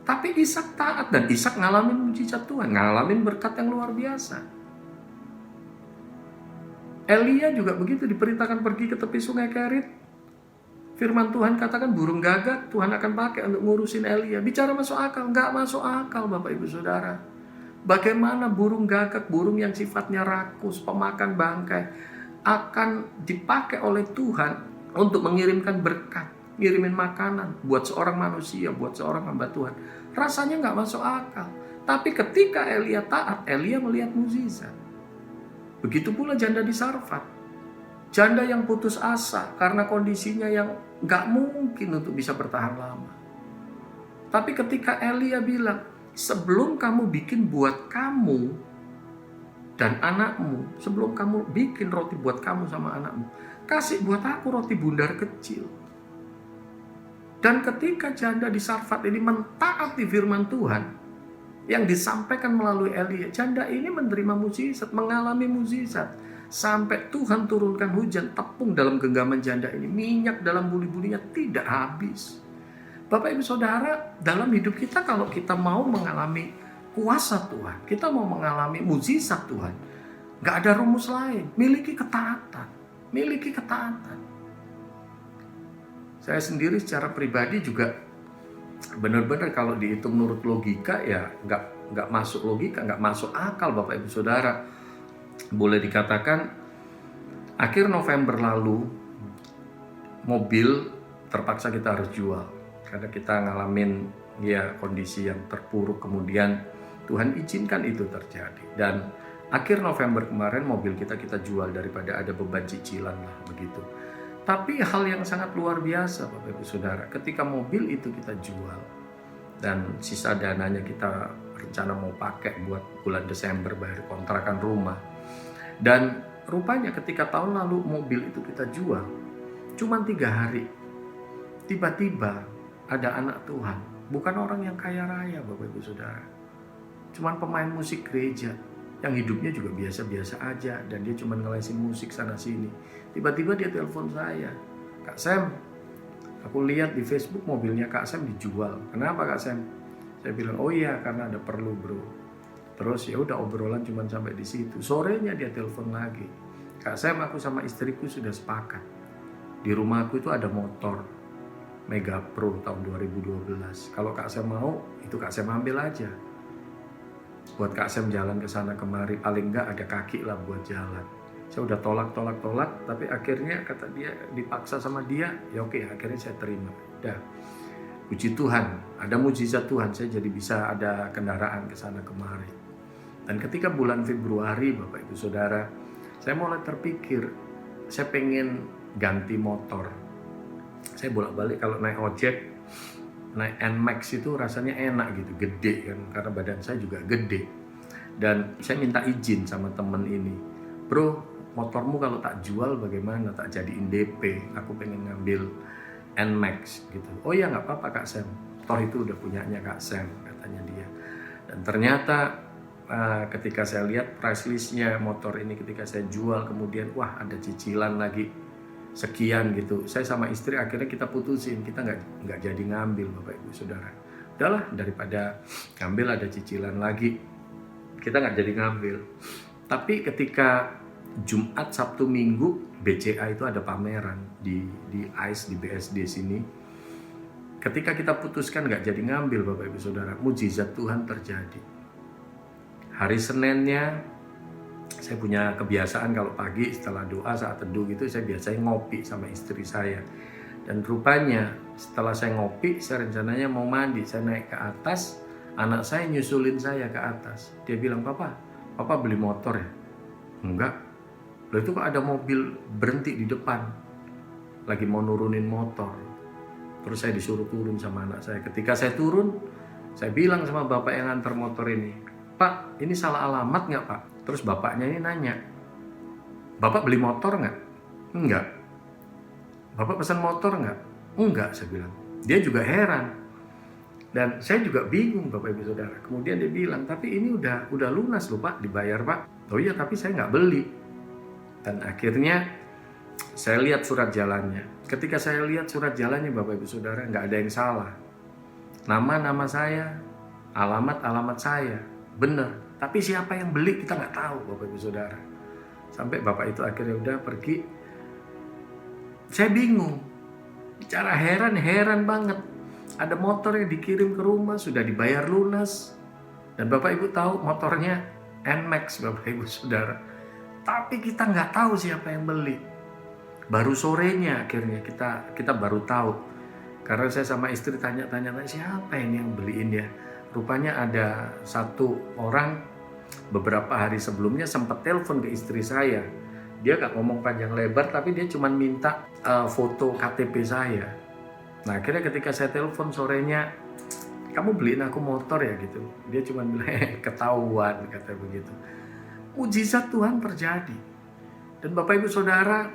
Tapi Ishak taat dan Ishak ngalamin mujizat Tuhan, ngalamin berkat yang luar biasa. Elia juga begitu, diperintahkan pergi ke tepi sungai Kerit. Firman Tuhan katakan burung gagak Tuhan akan pakai untuk ngurusin Elia. Bicara masuk akal, nggak masuk akal Bapak Ibu Saudara. Bagaimana burung gagak, burung yang sifatnya rakus, pemakan bangkai, akan dipakai oleh Tuhan untuk mengirimkan berkat, ngirimin makanan buat seorang manusia, buat seorang hamba Tuhan. Rasanya nggak masuk akal. Tapi ketika Elia taat, Elia melihat mukjizat. Begitu pula janda di Sarfat. Janda yang putus asa karena kondisinya yang gak mungkin untuk bisa bertahan lama. Tapi ketika Elia bilang, "Sebelum kamu bikin buat kamu dan anakmu, sebelum kamu bikin roti buat kamu sama anakmu, kasih buat aku roti bundar kecil." Dan ketika janda di Sarfat ini mentaati firman Tuhan yang disampaikan melalui Elia, janda ini menerima mukjizat, mengalami mukjizat, sampai Tuhan turunkan hujan, tepung dalam genggaman janda ini, minyak dalam buli-bulinya tidak habis. Bapak Ibu Saudara, dalam hidup kita kalau kita mau mengalami kuasa Tuhan, kita mau mengalami mukjizat Tuhan, Nggak ada rumus lain. Miliki ketaatan. Miliki ketaatan. Saya sendiri secara pribadi juga benar-benar kalau dihitung menurut logika ya nggak masuk logika, nggak masuk akal Bapak Ibu Saudara. Boleh dikatakan akhir November lalu mobil terpaksa kita harus jual karena kita ngalamin ya kondisi yang terpuruk, kemudian Tuhan izinkan itu terjadi. Dan akhir November kemarin mobil kita jual daripada ada beban cicilan lah begitu. Tapi hal yang sangat luar biasa Bapak Ibu Saudara, ketika mobil itu kita jual dan sisa dananya kita rencana mau pakai buat bulan Desember bayar kontrakan rumah. Dan rupanya ketika tahun lalu mobil itu kita jual cuma 3 hari, tiba-tiba ada anak Tuhan, bukan orang yang kaya raya Bapak Ibu Saudara, cuman pemain musik gereja yang hidupnya juga biasa-biasa aja dan dia cuma ngelesin musik sana sini. Tiba-tiba dia telepon saya, "Kak Sam, aku lihat di Facebook mobilnya Kak Sam dijual. Kenapa Kak Sam?" Saya bilang, "Oh iya, karena ada perlu bro." Terus ya udah obrolan cuma sampai di situ. Sorenya dia telepon lagi, "Kak Sam, aku sama istriku sudah sepakat. Di rumahku itu ada motor Mega Pro tahun 2012. Kalau Kak Sam mau, itu Kak Sam ambil aja. Buat Kak Sam jalan ke sana kemari, paling enggak ada kaki lah buat jalan." Saya udah tolak, tapi akhirnya kata dia dipaksa sama dia, ya oke, akhirnya saya terima. Udah, puji Tuhan, ada mujizat Tuhan, saya jadi bisa ada kendaraan ke sana kemari. Dan ketika bulan Februari, Bapak Ibu Saudara, saya mulai terpikir, saya pengen ganti motor. Saya bolak-balik kalau naik ojek, naik NMAX itu rasanya enak gitu, gede kan, karena badan saya juga gede. Dan saya minta izin sama temen ini, "Bro, motormu kalau tak jual bagaimana? Tak jadiin DP, aku pengen ngambil NMAX gitu." "Oh ya nggak apa-apa Kak Sam, toh itu udah punyanya Kak Sam," katanya dia. Dan ternyata ketika saya lihat price listnya motor ini ketika saya jual, kemudian wah ada cicilan lagi sekian gitu. Saya sama istri akhirnya kita putusin, kita nggak jadi ngambil Bapak Ibu Saudara. Udahlah, daripada ngambil ada cicilan lagi, kita nggak jadi ngambil. Tapi ketika Jumat, Sabtu, Minggu BCA itu ada pameran di ICE, di BSD sini. Ketika kita putuskan nggak jadi ngambil Bapak Ibu Saudara, mujizat Tuhan terjadi. Hari Seninnya saya punya kebiasaan kalau pagi setelah doa saat teduh gitu saya biasanya ngopi sama istri saya. Dan rupanya setelah saya ngopi, saya rencananya mau mandi, saya naik ke atas, anak saya nyusulin saya ke atas. Dia bilang, Papa beli motor ya?" "Enggak." "Loh itu kok ada mobil berhenti di depan, lagi mau nurunin motor." Terus saya disuruh turun sama anak saya. Ketika saya turun, saya bilang sama bapak yang antar motor ini, "Pak, ini salah alamat nggak Pak?" Terus bapaknya ini nanya, "Bapak beli motor nggak?" "Enggak." "Bapak pesan motor nggak?" "Enggak," saya bilang. Dia juga heran. Dan saya juga bingung Bapak Ibu Saudara. Kemudian dia bilang, "Tapi ini udah lunas loh Pak, dibayar Pak." "Oh iya, tapi saya nggak beli." Dan akhirnya saya lihat surat jalannya. Ketika saya lihat surat jalannya Bapak Ibu Saudara, nggak ada yang salah. Nama saya, alamat saya, benar. Tapi siapa yang beli kita nggak tahu Bapak Ibu Saudara. Sampai Bapak itu akhirnya udah pergi. Saya bingung. Bicara heran banget. Ada motor yang dikirim ke rumah, sudah dibayar lunas. Dan Bapak Ibu tahu motornya NMAX Bapak Ibu Saudara. Tapi kita nggak tahu siapa yang beli. Baru sorenya akhirnya kita baru tahu. Karena saya sama istri tanya-tanya siapa ini yang beliin ya. Rupanya ada satu orang beberapa hari sebelumnya sempat telepon ke istri saya. Dia nggak ngomong panjang lebar, tapi dia cuma minta foto KTP saya. Nah akhirnya ketika saya telepon sorenya, "Kamu beliin aku motor ya?" gitu. Dia cuma bilang, "Ketahuan," kata begitu. Mujizat Tuhan terjadi. Dan Bapak Ibu Saudara,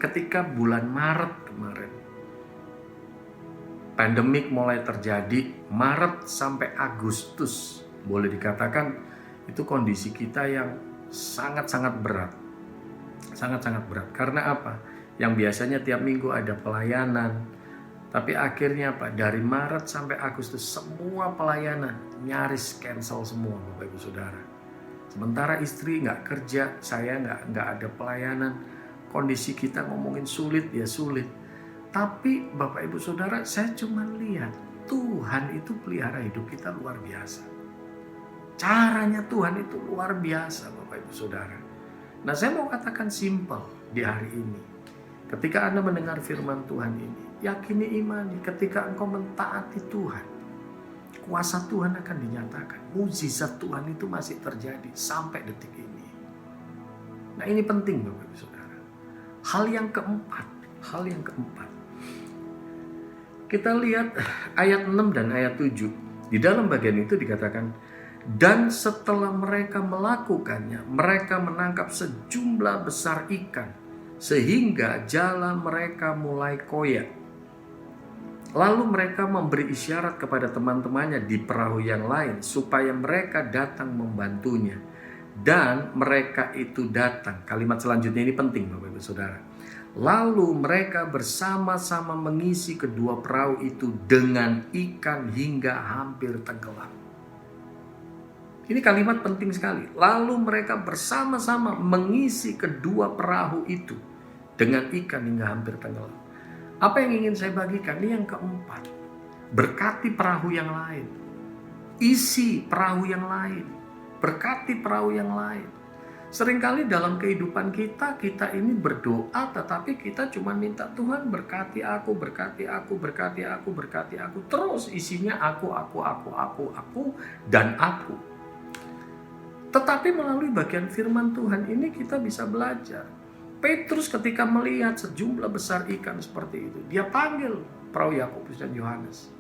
ketika bulan Maret kemarin, pandemik mulai terjadi, Maret sampai Agustus, boleh dikatakan itu kondisi kita yang sangat-sangat berat. Sangat-sangat berat. Karena apa? Yang biasanya tiap minggu ada pelayanan, tapi akhirnya apa? Dari Maret sampai Agustus semua pelayanan nyaris cancel semua Bapak Ibu Saudara. Sementara istri nggak kerja, saya nggak ada pelayanan. Kondisi kita ngomongin sulit, ya sulit. Tapi Bapak Ibu Saudara, saya cuma lihat Tuhan itu pelihara hidup kita luar biasa. Caranya Tuhan itu luar biasa Bapak Ibu Saudara. Nah, saya mau katakan simpel di hari ini. Ketika Anda mendengar firman Tuhan ini, yakini, imani, ketika engkau mentaati Tuhan, kuasa Tuhan akan dinyatakan. Mukjizat Tuhan itu masih terjadi sampai detik ini. Nah, ini penting Bapak Ibu Saudara. Hal yang keempat. Kita lihat ayat 6 dan ayat 7. Di dalam bagian itu dikatakan, dan setelah mereka melakukannya, mereka menangkap sejumlah besar ikan, sehingga jala mereka mulai koyak. Lalu mereka memberi isyarat kepada teman-temannya di perahu yang lain, supaya mereka datang membantunya. Dan mereka itu datang. Kalimat selanjutnya ini penting Bapak Ibu Saudara. Lalu mereka bersama-sama mengisi kedua perahu itu dengan ikan hingga hampir tenggelam. Ini kalimat penting sekali. Lalu mereka bersama-sama mengisi kedua perahu itu dengan ikan hingga hampir tenggelam. Apa yang ingin saya bagikan? Ini yang keempat. Berkati perahu yang lain. Isi perahu yang lain. Berkati perahu yang lain. Seringkali dalam kehidupan kita ini berdoa, tetapi kita cuma minta Tuhan berkati aku, berkati aku, berkati aku, berkati aku. Terus isinya aku, dan aku. Tetapi melalui bagian firman Tuhan ini kita bisa belajar. Petrus ketika melihat sejumlah besar ikan seperti itu, dia panggil perahu Yakobus dan Yohanes.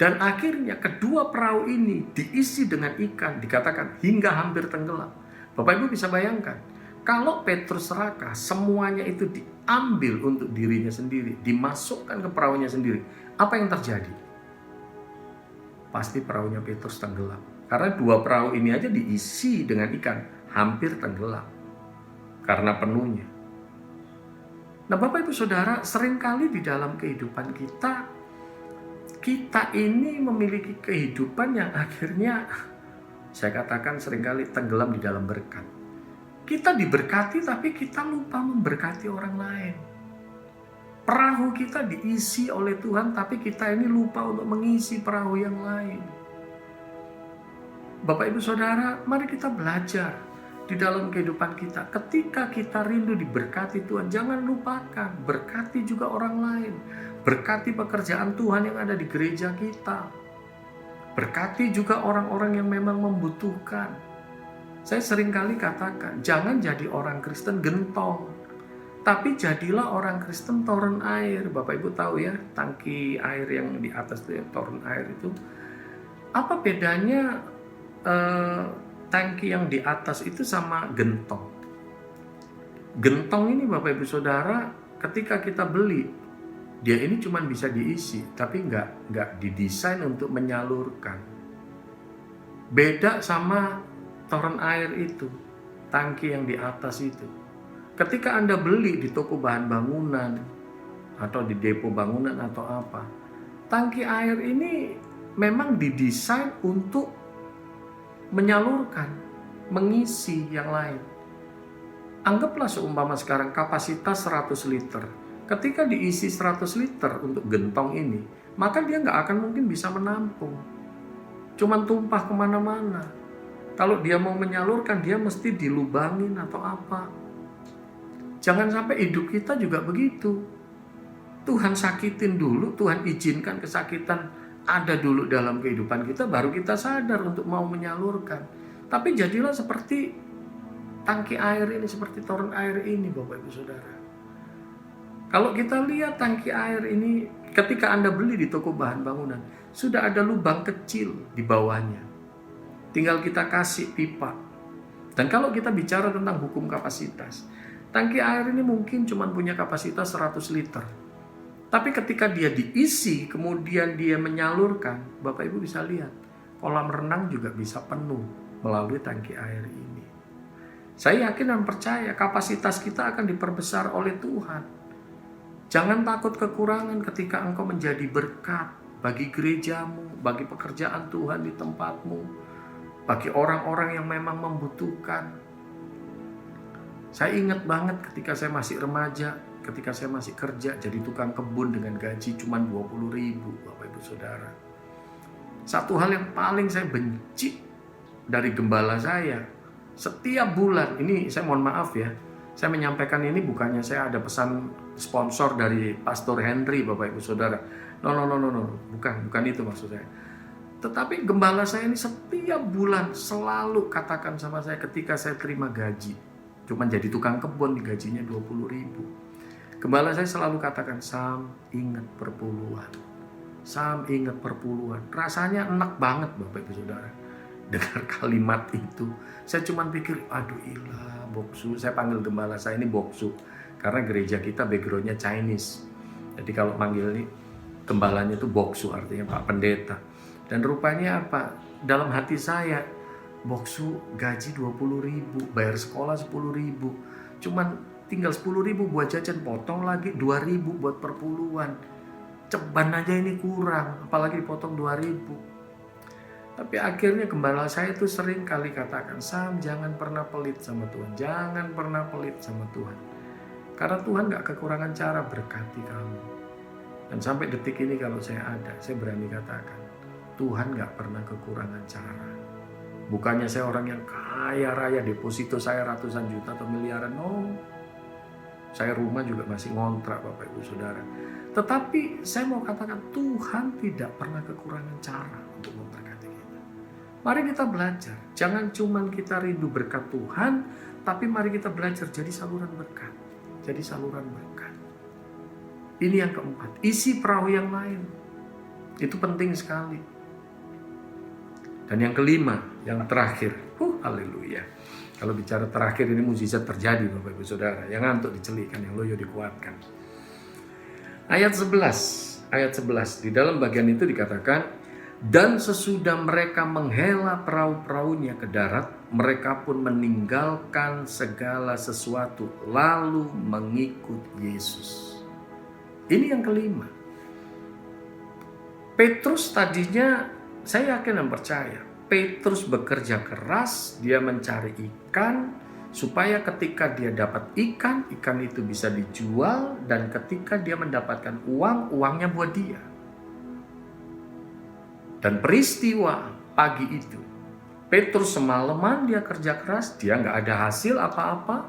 Dan akhirnya kedua perahu ini diisi dengan ikan, dikatakan hingga hampir tenggelam. Bapak Ibu bisa bayangkan, kalau Petrus serakah, semuanya itu diambil untuk dirinya sendiri, dimasukkan ke perahunya sendiri. Apa yang terjadi? Pasti perahunya Petrus tenggelam. Karena dua perahu ini aja diisi dengan ikan, hampir tenggelam. Karena penuhnya. Nah Bapak Ibu Saudara, seringkali di dalam kehidupan kita ini memiliki kehidupan yang akhirnya, saya katakan seringkali tenggelam di dalam berkat. Kita diberkati tapi kita lupa memberkati orang lain. Perahu kita diisi oleh Tuhan tapi kita ini lupa untuk mengisi perahu yang lain. Bapak Ibu Saudara, mari kita belajar di dalam kehidupan kita. Ketika kita rindu diberkati Tuhan, jangan lupakan berkati juga orang lain. Berkati pekerjaan Tuhan yang ada di gereja kita. Berkati juga orang-orang yang memang membutuhkan. Saya seringkali katakan, jangan jadi orang Kristen gentong. Tapi jadilah orang Kristen toren air. Bapak Ibu tahu ya, tangki air yang di atas itu, toren air itu. Apa bedanya tangki yang di atas itu sama gentong? Gentong ini Bapak Ibu Saudara, ketika kita beli, dia ini cuma bisa diisi, tapi nggak didesain untuk menyalurkan. Beda sama toren air itu, tangki yang di atas itu. Ketika Anda beli di toko bahan bangunan, atau di depo bangunan atau apa, tangki air ini memang didesain untuk menyalurkan, mengisi yang lain. Anggaplah seumpama sekarang kapasitas 100 liter. Ketika diisi 100 liter untuk gentong ini, maka dia nggak akan mungkin bisa menampung. Cuman tumpah kemana-mana. Kalau dia mau menyalurkan, dia mesti dilubangin atau apa. Jangan sampai hidup kita juga begitu. Tuhan sakitin dulu, Tuhan izinkan kesakitan ada dulu dalam kehidupan kita, baru kita sadar untuk mau menyalurkan. Tapi jadilah seperti tangki air ini, seperti toren air ini Bapak Ibu Saudara. Kalau kita lihat tangki air ini, ketika Anda beli di toko bahan bangunan, sudah ada lubang kecil di bawahnya. Tinggal kita kasih pipa. Dan kalau kita bicara tentang hukum kapasitas, tangki air ini mungkin cuma punya kapasitas 100 liter. Tapi ketika dia diisi, kemudian dia menyalurkan, Bapak Ibu bisa lihat, kolam renang juga bisa penuh melalui tangki air ini. Saya yakin dan percaya kapasitas kita akan diperbesar oleh Tuhan. Jangan takut kekurangan ketika engkau menjadi berkat bagi gerejamu, bagi pekerjaan Tuhan di tempatmu. bagi orang-orang yang memang membutuhkan. Saya ingat banget ketika saya masih remaja, ketika saya masih kerja jadi tukang kebun dengan gaji cuma 20.000, Bapak Ibu Saudara. Satu hal yang paling saya benci dari gembala saya, setiap bulan, ini saya mohon maaf ya, saya menyampaikan ini bukannya saya ada pesan sponsor dari Pastor Henry, Bapak Ibu Saudara. No, bukan itu maksud saya. Tetapi gembala saya ini setiap bulan selalu katakan sama saya ketika saya terima gaji, cuman jadi tukang kebun gajinya 20.000. Gembala saya selalu katakan, Sam, ingat perpuluhan. Sam, ingat perpuluhan. Rasanya enak banget Bapak Ibu Saudara. Dengar kalimat itu, saya cuman pikir, aduh ilah, Boksu. Saya panggil gembala saya ini Boksu. Karena gereja kita backgroundnya Chinese. Jadi kalau manggil ini, gembalanya itu Boksu, artinya Pak Pendeta. Dan rupanya apa? Dalam hati saya, Boksu gaji 20.000, bayar sekolah 10.000. Cuman tinggal 10.000 buat jajan, potong lagi 2.000 buat perpuluhan. Ceban aja ini kurang, apalagi dipotong 2.000. Tapi akhirnya gembala saya itu sering kali katakan, Sam, jangan pernah pelit sama Tuhan. Jangan pernah pelit sama Tuhan. Karena Tuhan gak kekurangan cara berkati kamu. Dan sampai detik ini kalau saya ada, saya berani katakan, Tuhan gak pernah kekurangan cara. Bukannya saya orang yang kaya raya, deposito saya ratusan juta atau miliaran. No. Saya rumah juga masih ngontrak Bapak Ibu Saudara. Tetapi saya mau katakan Tuhan tidak pernah kekurangan cara untuk memberkati kita. Mari kita belajar. Jangan cuma kita rindu berkat Tuhan, tapi mari kita belajar jadi saluran berkat. Jadi saluran berkat. Ini yang keempat. Isi perahu yang lain. Itu penting sekali. Dan yang kelima, yang terakhir. Haleluya. Kalau bicara terakhir ini mukjizat terjadi Bapak Ibu Saudara. Yang ngantuk dicelikan, yang loyo dikuatkan. Ayat 11. Di dalam bagian itu dikatakan, dan sesudah mereka menghela perahu-perahunya ke darat, mereka pun meninggalkan segala sesuatu lalu mengikut Yesus. Ini yang kelima. Petrus tadinya, saya yakin dan percaya, Petrus bekerja keras, dia mencari ikan, supaya ketika dia dapat ikan, ikan itu bisa dijual, dan ketika dia mendapatkan uang, uangnya buat dia. Dan peristiwa pagi itu, Petrus semalaman dia kerja keras, dia nggak ada hasil apa-apa,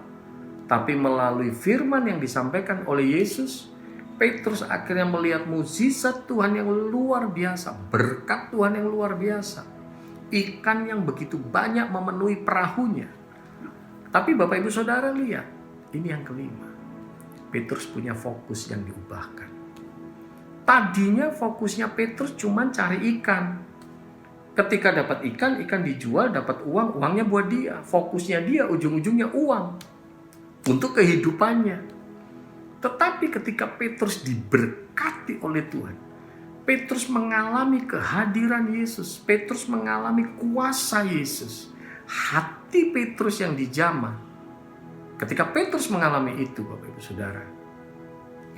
tapi melalui firman yang disampaikan oleh Yesus, Petrus akhirnya melihat mukjizat Tuhan yang luar biasa, berkat Tuhan yang luar biasa. Ikan yang begitu banyak memenuhi perahunya. Tapi Bapak Ibu Saudara lihat, ini yang kelima. Petrus punya fokus yang diubahkan. Tadinya fokusnya Petrus cuma cari ikan. Ketika dapat ikan, ikan dijual, dapat uang, uangnya buat dia. Fokusnya dia ujung-ujungnya uang untuk kehidupannya. Tetapi ketika Petrus diberkati oleh Tuhan, Petrus mengalami kehadiran Yesus, Petrus mengalami kuasa Yesus. Hati Petrus yang dijamah. Ketika Petrus mengalami itu, Bapak Ibu Saudara,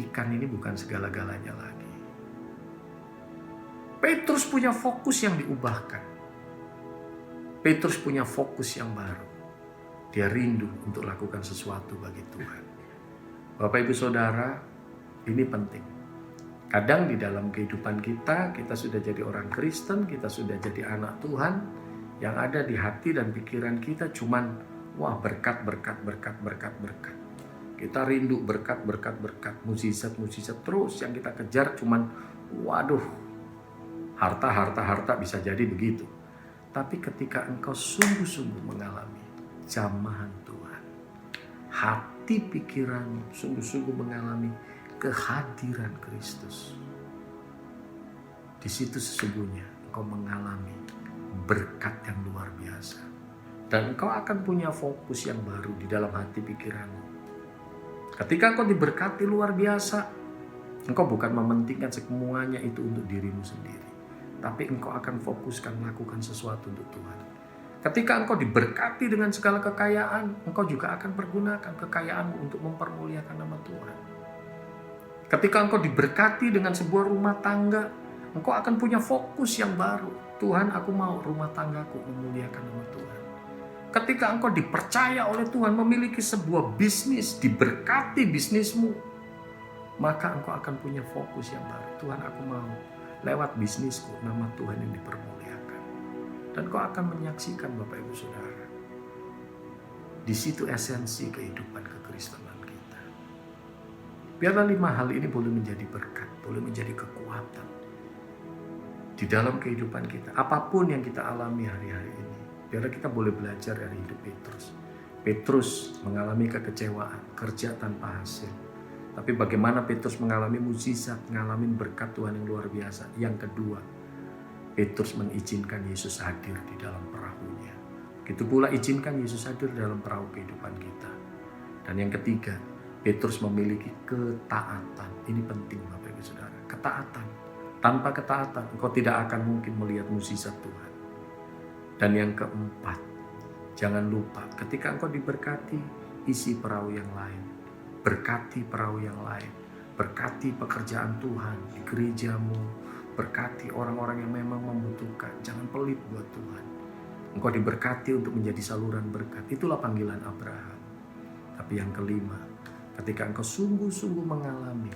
ikan ini bukan segala-galanya lagi. Petrus punya fokus yang diubahkan. Petrus punya fokus yang baru. Dia rindu untuk lakukan sesuatu bagi Tuhan. Bapak Ibu Saudara, ini penting. Kadang di dalam kehidupan kita, kita sudah jadi orang Kristen, kita sudah jadi anak Tuhan, yang ada di hati dan pikiran kita cuman wah berkat. Kita rindu berkat, mukjizat terus yang kita kejar cuman waduh, harta bisa jadi begitu. Tapi ketika engkau sungguh-sungguh mengalami jamahan Tuhan, hati pikiranmu sungguh-sungguh mengalami kehadiran Kristus, di situ sesungguhnya engkau mengalami berkat yang luar biasa. Dan engkau akan punya fokus yang baru di dalam hati pikiranmu. Ketika engkau diberkati luar biasa, engkau bukan mementingkan semuanya itu untuk dirimu sendiri. Tapi engkau akan fokuskan melakukan sesuatu untuk Tuhan. Ketika engkau diberkati dengan segala kekayaan, engkau juga akan pergunakan kekayaanmu untuk mempermuliakan nama Tuhan. Ketika engkau diberkati dengan sebuah rumah tangga, engkau akan punya fokus yang baru. Tuhan, aku mau rumah tanggaku memuliakan nama Tuhan. Ketika engkau dipercaya oleh Tuhan memiliki sebuah bisnis, diberkati bisnismu, maka engkau akan punya fokus yang baru. Tuhan, aku mau lewat bisnisku nama Tuhan yang dipermuliakan. Dan kau akan menyaksikan Bapak Ibu Saudara, di situ esensi kehidupan kekristenan kita. Biarlah 5 hal ini boleh menjadi berkat, boleh menjadi kekuatan di dalam kehidupan kita. Apapun yang kita alami hari-hari ini, biarlah kita boleh belajar dari hidup Petrus. Petrus mengalami kekecewaan, kerja tanpa hasil. Tapi bagaimana Petrus mengalami mukjizat, mengalami berkat Tuhan yang luar biasa. Yang kedua, Petrus mengizinkan Yesus hadir di dalam perahunya. Begitu pula izinkan Yesus hadir dalam perahu kehidupan kita. Dan yang ketiga, Petrus memiliki ketaatan. Ini penting Bapak Ibu Saudara. Ketaatan. Tanpa ketaatan, engkau tidak akan mungkin melihat mukjizat Tuhan. Dan yang keempat, jangan lupa ketika engkau diberkati, isi perahu yang lain. Berkati perahu yang lain. Berkati pekerjaan Tuhan di gerejamu. Berkati orang-orang yang memang membutuhkan. Jangan pelit buat Tuhan. Engkau diberkati untuk menjadi saluran berkat. Itulah panggilan Abraham. Tapi yang kelima, ketika engkau sungguh-sungguh mengalami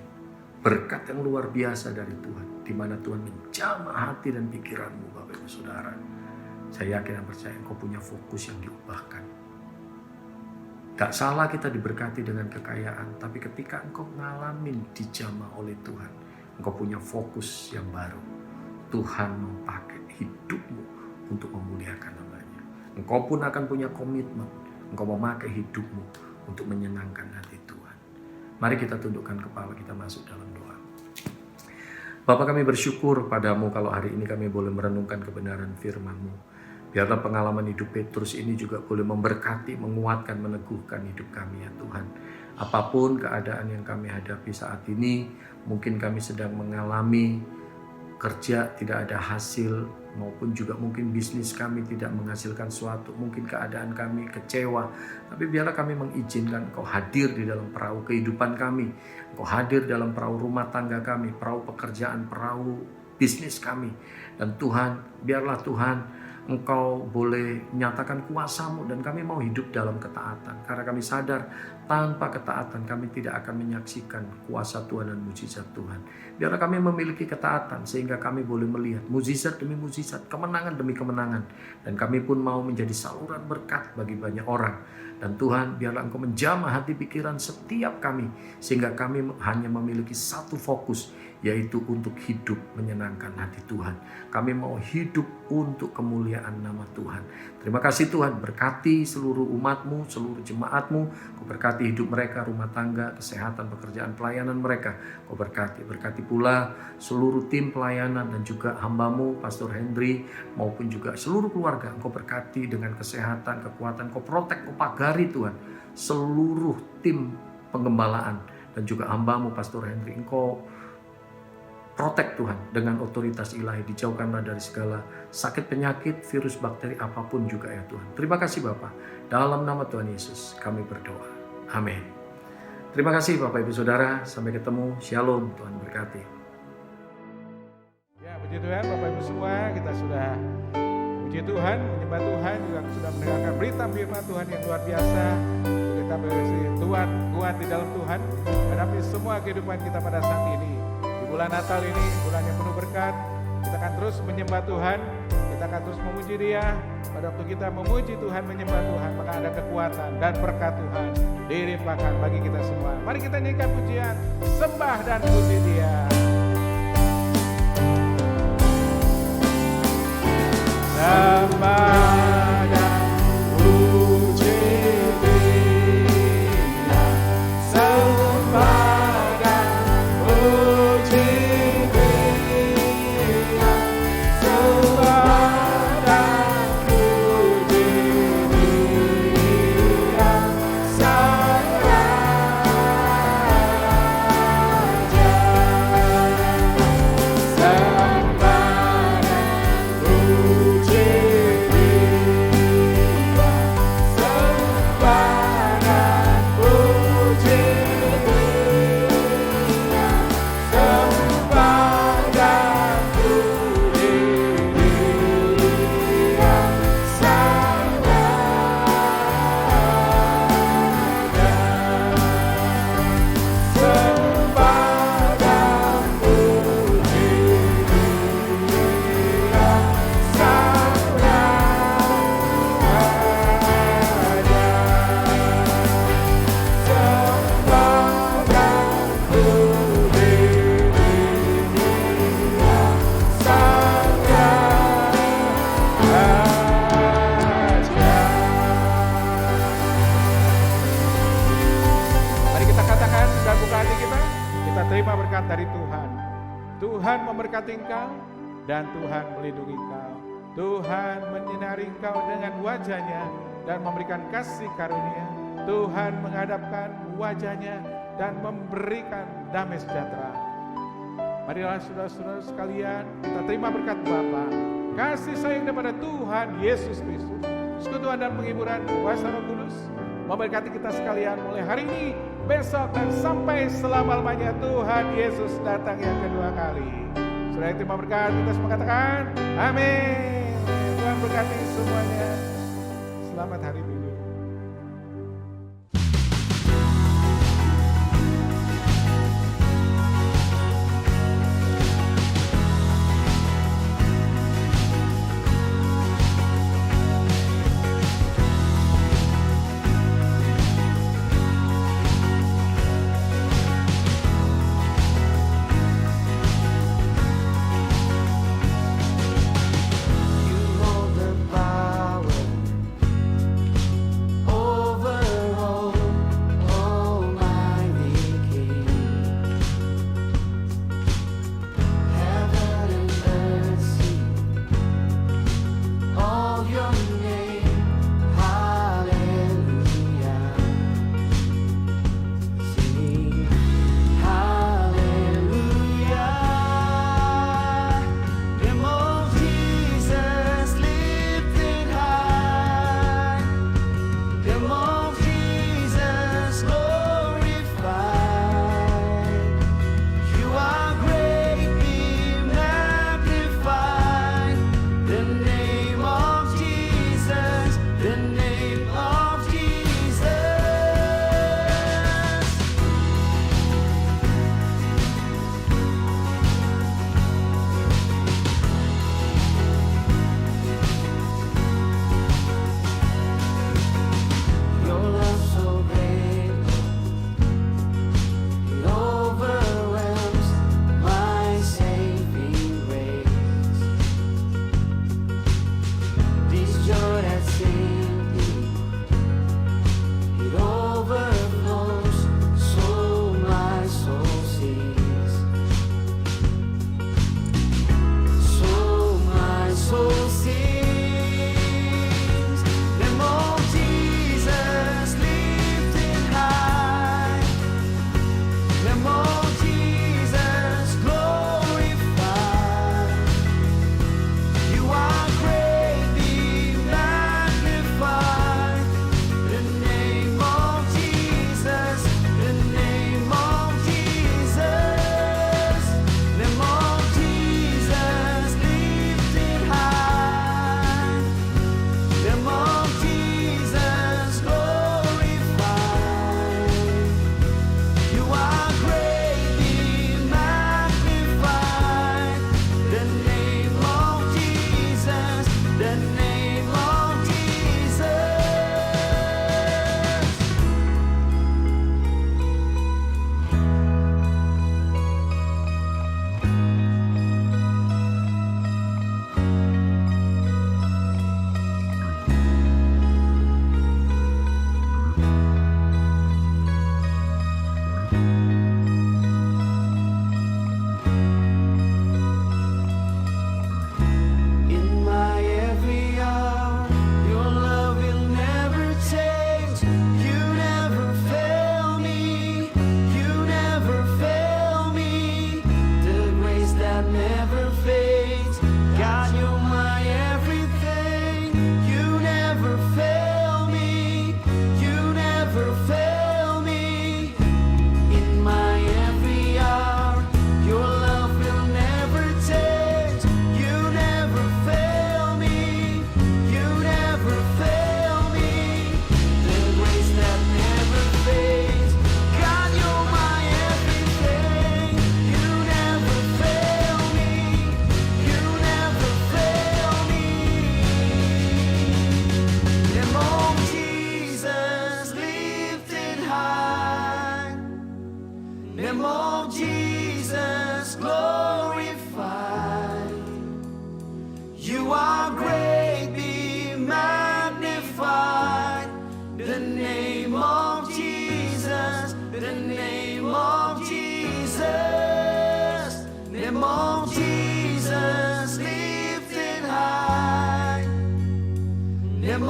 berkat yang luar biasa dari Tuhan, di mana Tuhan menjamah hati dan pikiranmu, Bapak Ibu Saudara. Saya yakin dan percaya engkau punya fokus yang diubahkan. Gak salah kita diberkati dengan kekayaan, tapi ketika engkau ngalamin dijamah oleh Tuhan, engkau punya fokus yang baru. Tuhan memakai hidupmu untuk memuliakan namanya. Engkau pun akan punya komitmen, engkau memakai hidupmu untuk menyenangkan hati Tuhan. Mari kita tundukkan kepala, kita masuk dalam doa. Bapa, kami bersyukur padamu kalau hari ini kami boleh merenungkan kebenaran firman-Mu. Biarlah pengalaman hidup Petrus ini juga boleh memberkati, menguatkan, meneguhkan hidup kami ya Tuhan. Apapun keadaan yang kami hadapi saat ini, mungkin kami sedang mengalami kerja tidak ada hasil, maupun juga mungkin bisnis kami tidak menghasilkan sesuatu, mungkin keadaan kami kecewa, tapi biarlah kami mengizinkan Engkau hadir di dalam perahu kehidupan kami, Engkau hadir dalam perahu rumah tangga kami, perahu pekerjaan, perahu bisnis kami. Dan Tuhan, biarlah Tuhan Engkau boleh nyatakan kuasa-Mu, dan kami mau hidup dalam ketaatan, karena kami sadar tanpa ketaatan kami tidak akan menyaksikan kuasa Tuhan dan mukjizat Tuhan. Biarlah kami memiliki ketaatan sehingga kami boleh melihat mukjizat demi mukjizat, kemenangan demi kemenangan, dan kami pun mau menjadi saluran berkat bagi banyak orang. Dan Tuhan, biarlah Engkau menjamah hati pikiran setiap kami, sehingga kami hanya memiliki satu fokus, yaitu untuk hidup menyenangkan hati Tuhan. Kami mau hidup untuk kemuliaan nama Tuhan. Terima kasih Tuhan, berkati seluruh umat-Mu, seluruh jemaat-Mu. Kau berkati hidup mereka, rumah tangga, kesehatan, pekerjaan, pelayanan mereka. Kau berkati pula seluruh tim pelayanan dan juga hamba-Mu, Pastor Henry, maupun juga seluruh keluarga. Engkau berkati dengan kesehatan, kekuatan, Kau protek, Kau pagari Tuhan. Seluruh tim penggembalaan dan juga hamba-Mu, Pastor Henry, Engkau protek Tuhan dengan otoritas ilahi. Dijauhkanlah dari segala sakit, penyakit, virus, bakteri, apapun juga ya Tuhan. Terima kasih Bapa. Dalam nama Tuhan Yesus kami berdoa. Amin. Terima kasih Bapak Ibu Saudara. Sampai ketemu. Shalom. Tuhan berkati. Ya, puji Tuhan Bapak Ibu semua, kita sudah puji Tuhan, menyembah Tuhan, juga sudah mendengarkan berita firman Tuhan yang luar biasa. Kita berisi Tuhan, kuat di dalam Tuhan, menghadapi semua kehidupan kita pada saat ini. Di bulan Natal ini, bulan yang penuh berkat, kita akan terus menyembah Tuhan, kita akan terus memuji Dia. Pada waktu kita memuji Tuhan, menyembah Tuhan, maka ada kekuatan dan berkat Tuhan dilimpahkan bagi kita semua. Mari kita nyanyikan pujian, sembah dan puji Dia. Sembah dan puji Dia, sembah dan puji Dia, sembah dan puji Dia, Sang Raja. Tuhan memberkati engkau dan Tuhan melindungi engkau. Tuhan menyinari engkau dengan wajah-Nya dan memberikan kasih karunia. Tuhan menghadapkan wajah-Nya dan memberikan damai sejahtera. Marilah saudara-saudara sekalian, kita terima berkat Bapa, kasih sayang daripada Tuhan Yesus Kristus, persekutuan dan penghiburan kuasa Roh Kudus memberkati kita sekalian mulai hari ini, besok dan sampai selama-lamanya Tuhan Yesus datang yang kedua kali. Sudah terima berkat, kita semua katakan amin. Tuhan berkati semuanya. Selamat hari Minggu.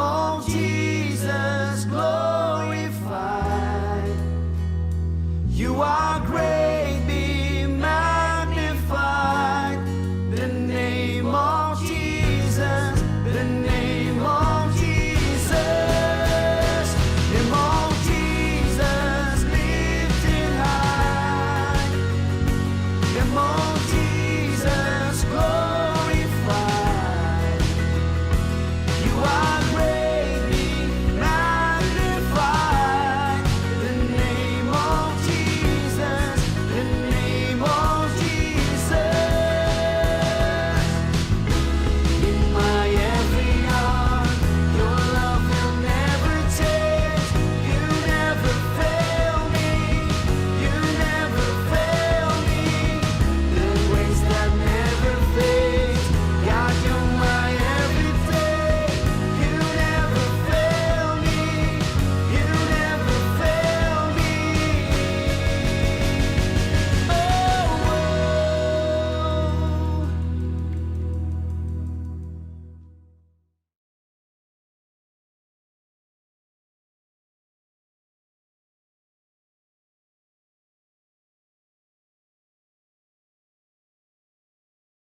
mong Jesus.